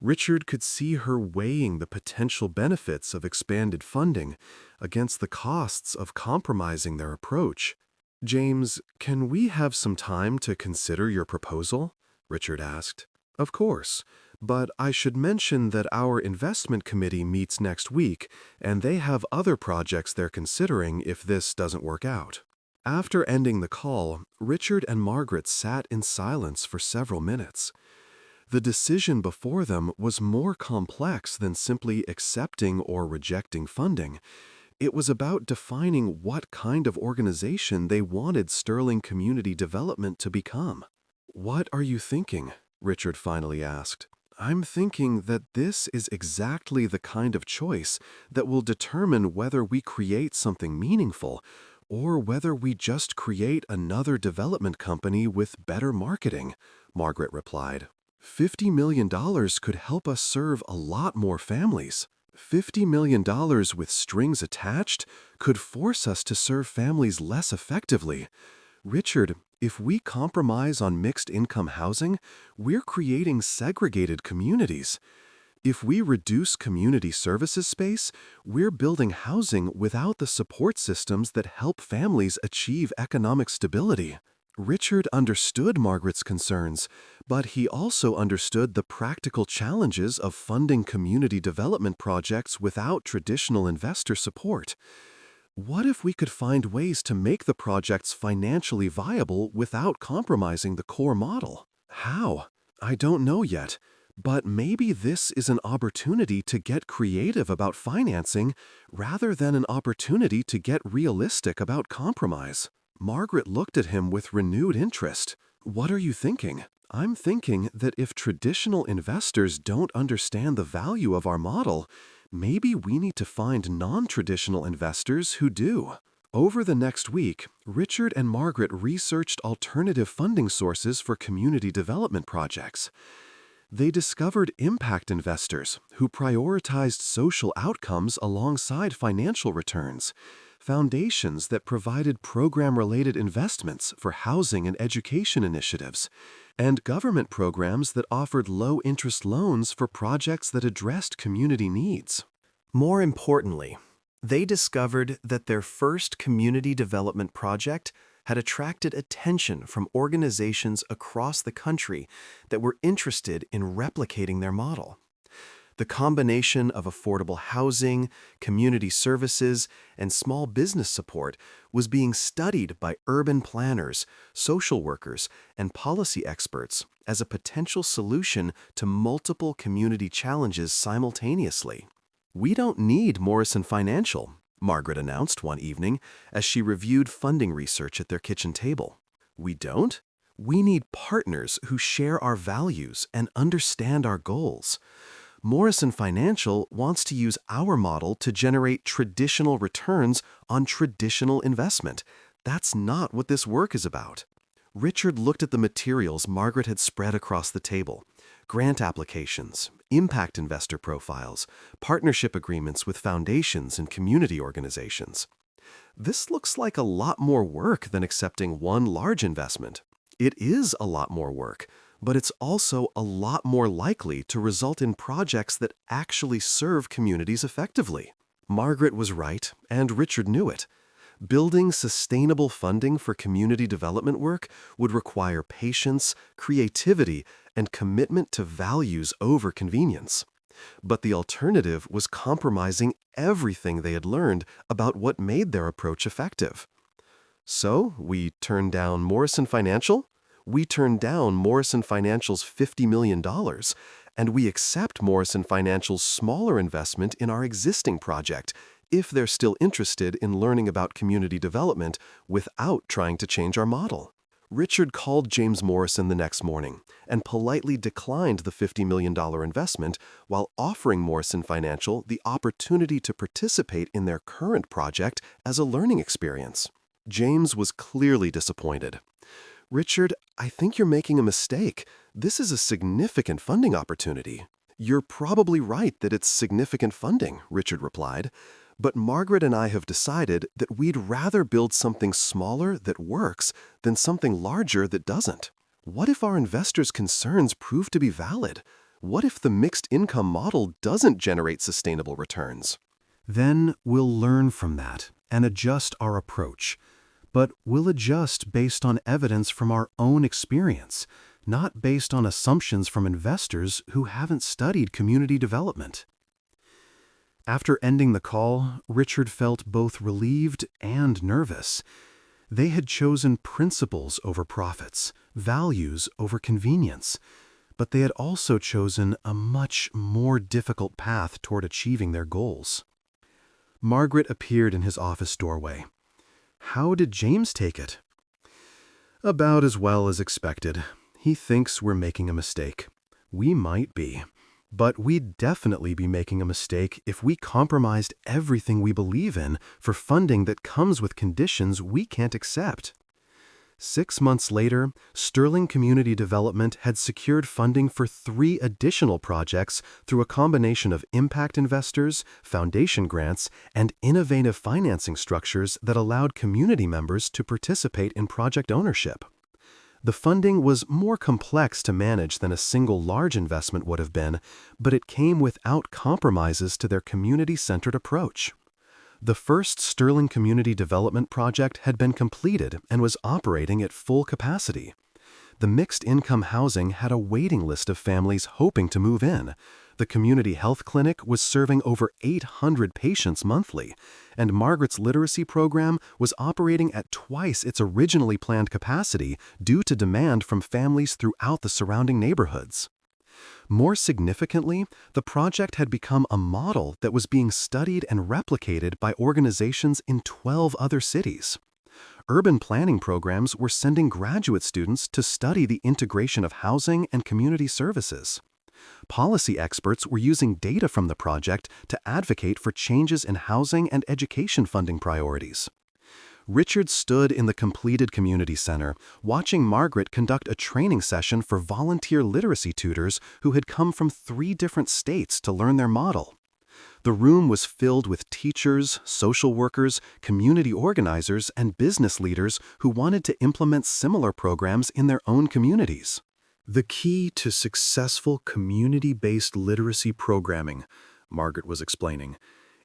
S1: Richard could see her weighing the potential benefits of expanded funding against the costs of compromising their approach. "James, can we have some time to consider your proposal?" Richard asked. "Of course, but I should mention that our investment committee meets next week, and they have other projects they're considering if this doesn't work out." After ending the call, Richard and Margaret sat in silence for several minutes. The decision before them was more complex than simply accepting or rejecting funding. It was about defining what kind of organization they wanted Sterling Community Development to become. "What are you thinking?" Richard finally asked. "I'm thinking that this is exactly the kind of choice that will determine whether we create something meaningful or whether we just create another development company with better marketing," Margaret replied. $50 million could help us serve a lot more families. $50 million with strings attached could force us to serve families less effectively. Richard, if we compromise on mixed-income housing, we're creating segregated communities. If we reduce community services space, we're building housing without the support systems that help families achieve economic stability." Richard understood Margaret's concerns, but he also understood the practical challenges of funding community development projects without traditional investor support. What if we could find ways to make the projects financially viable without compromising the core model? How? I don't know yet, but maybe this is an opportunity to get creative about financing rather than an opportunity to get realistic about compromise. Margaret looked at him with renewed interest. "What are you thinking?" "I'm thinking that if traditional investors don't understand the value of our model, maybe we need to find non-traditional investors who do." Over the next week, Richard and Margaret researched alternative funding sources for community development projects. They discovered impact investors who prioritized social outcomes alongside financial returns, foundations that provided program-related investments for housing and education initiatives, and government programs that offered low-interest loans for projects that addressed community needs.
S4: More importantly, they discovered that their first community development project had attracted attention from organizations across the country that were interested in replicating their model. The combination of affordable housing, community services, and small business support was being studied by urban planners, social workers, and policy experts as a potential solution to multiple community challenges simultaneously. "We don't need Morrison Financial," Margaret announced one evening as she reviewed funding research at their kitchen table. "We don't? We need partners who share our values and understand our goals. Morrison Financial wants to use our model to generate traditional returns on traditional investment. That's not what this work is about." Richard looked at the materials Margaret had spread across the table: grant applications, impact investor profiles, partnership agreements with foundations and community organizations. "This looks like a lot more work than accepting one large investment." "It is a lot more work, but it's also a lot more likely to result in projects that actually serve communities effectively." Margaret was right, and Richard knew it. Building sustainable funding for community development work would require patience, creativity, and commitment to values over convenience. But the alternative was compromising everything they had learned about what made their approach effective. "So, we turned down Morrison Financial? We turned down Morrison Financial's $50 million, and we accept Morrison Financial's smaller investment in our existing project, if they're still interested in learning about community development without trying to change our model." Richard called James Morrison the next morning and politely declined the $50 million investment while offering Morrison Financial the opportunity to participate in their current project as a learning experience. James was clearly disappointed. "Richard, I think you're making a mistake. This is a significant funding opportunity." "You're probably right that it's significant funding," Richard replied. "But Margaret and I have decided that we'd rather build something smaller that works than something larger that doesn't. What if our investors' concerns prove to be valid? What if the mixed income model doesn't generate sustainable returns?"
S2: Then we'll learn from that and adjust our approach. But we'll adjust based on evidence from our own experience, not based on assumptions from investors who haven't studied community development. After ending the call, Richard felt both relieved and nervous. They had chosen principles over profits, values over convenience, but they had also chosen a much more difficult path toward achieving their goals. Margaret appeared in his office doorway. "How did James take it?" "About as well as expected. He thinks we're making a mistake. We might be. But we'd definitely be making a mistake if we compromised everything we believe in for funding that comes with conditions we can't accept." 6 months later, Sterling Community Development had secured funding for 3 additional projects through a combination of impact investors, foundation grants, and innovative financing structures that allowed community members to participate in project ownership. The funding was more complex to manage than a single large investment would have been, but it came without compromises to their community-centered approach. The first Sterling Community Development project had been completed and was operating at full capacity. The mixed-income housing had a waiting list of families hoping to move in. The community health clinic was serving over 800 patients monthly, and Margaret's literacy program was operating at twice its originally planned capacity due to demand from families throughout the surrounding neighborhoods. More significantly, the project had become a model that was being studied and replicated by organizations in 12 other cities. Urban planning programs were sending graduate students to study the integration of housing and community services. Policy experts were using data from the project to advocate for changes in housing and education funding priorities. Richard stood in the completed community center, watching Margaret conduct a training session for volunteer literacy tutors who had come from 3 different states to learn their model. The room was filled with teachers, social workers, community organizers, and business leaders who wanted to implement similar programs in their own communities.
S1: "The key to successful community-based literacy programming," Margaret was explaining,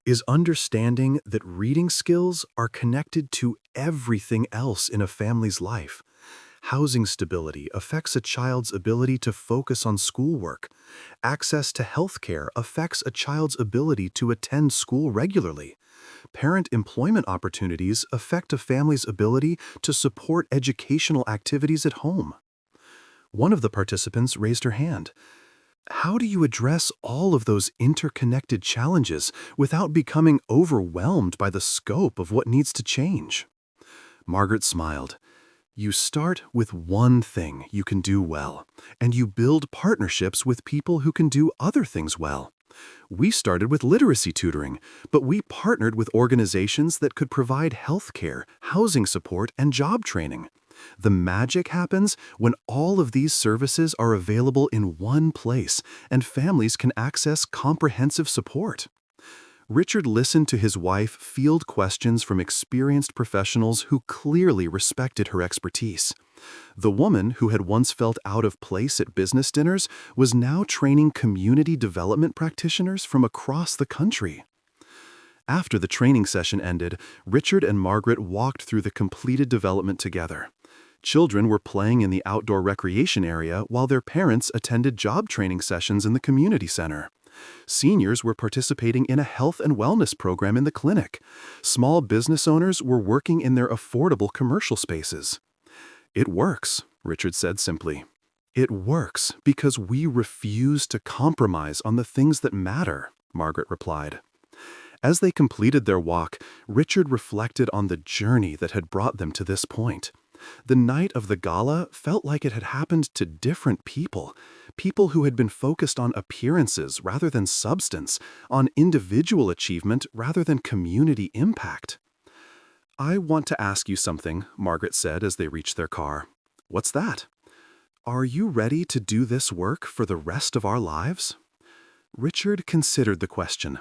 S4: is understanding that reading skills are connected to everything else in a family's life. Housing stability affects a child's ability to focus on schoolwork. Access to health care affects a child's ability to attend school regularly. Parent employment opportunities affect a family's ability to support educational activities at home. One of the participants raised her hand. How do you address all of those interconnected challenges without becoming overwhelmed by the scope of what needs to change? Margaret smiled. You start with one thing you can do well, and you build partnerships with people who can do other things well. We started with literacy tutoring, but we partnered with organizations that could provide health care, housing support, and job training. The magic happens when all of these services are available in one place and families can access comprehensive support. Richard listened to his wife field questions from experienced professionals who clearly respected her expertise. The woman who had once felt out of place at business dinners was now training community development practitioners from across the country. After the training session ended, Richard and Margaret walked through the completed development together. Children were playing in the outdoor recreation area while their parents attended job training sessions in the community center. Seniors were participating in a health and wellness program in the clinic. Small business owners were working in their affordable commercial spaces. It works, Richard said simply. It works because we refuse to compromise on the things that matter, Margaret replied. As they completed their walk, Richard reflected on the journey that had brought them to this point. The night of the gala felt like it had happened to different people who had been focused on appearances rather than substance, on individual achievement rather than community impact. I want to ask you something, Margaret said as they reached their car. What's that? Are you ready to do this work for the rest of our lives? Richard considered the question.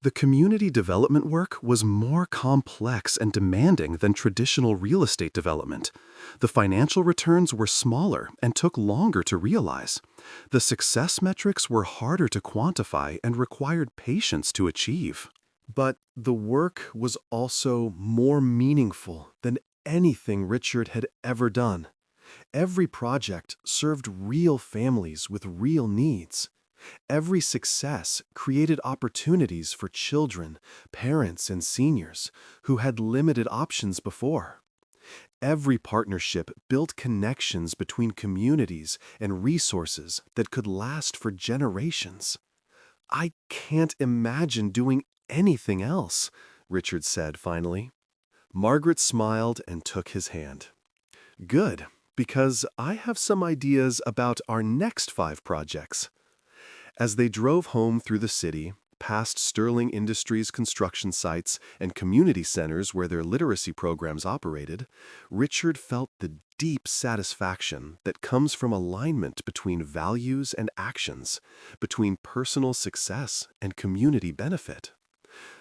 S4: The community development work was more complex and demanding than traditional real estate development. The financial returns were smaller and took longer to realize. The success metrics were harder to quantify and required patience to achieve. But the work was also more meaningful than anything Richard had ever done. Every project served real families with real needs. Every success created opportunities for children, parents, and seniors who had limited options before. Every partnership built connections between communities and resources that could last for generations. I can't imagine doing anything else, Richard said finally. Margaret smiled and took his hand. Good, because I have some ideas about our next 5 projects. As they drove home through the city, past Sterling Industries construction sites and community centers where their literacy programs operated, Richard felt the deep satisfaction that comes from alignment between values and actions, between personal success and community benefit.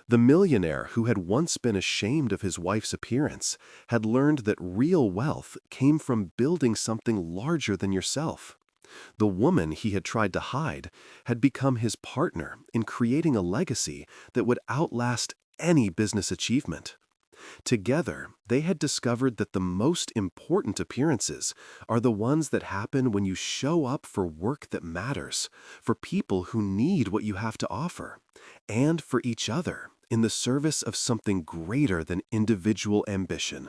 S4: The millionaire who had once been ashamed of his wife's appearance had learned that real wealth came from building something larger than yourself. The woman he had tried to hide had become his partner in creating a legacy that would outlast any business achievement. Together, they had discovered that the most important appearances are the ones that happen when you show up for work that matters, for people who need what you have to offer, and for each other in the service of something greater than individual ambition.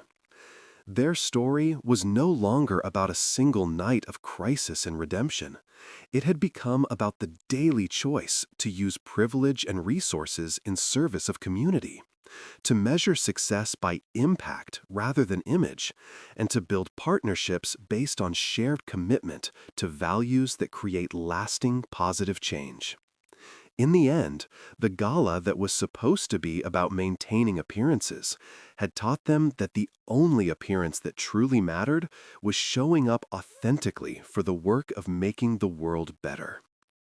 S4: Their story was no longer about a single night of crisis and redemption. It had become about the daily choice to use privilege and resources in service of community, to measure success by impact rather than image, and to build partnerships based on shared commitment to values that create lasting positive change. In the end, the gala that was supposed to be about maintaining appearances had taught them that the only appearance that truly mattered was showing up authentically for the work of making the world better.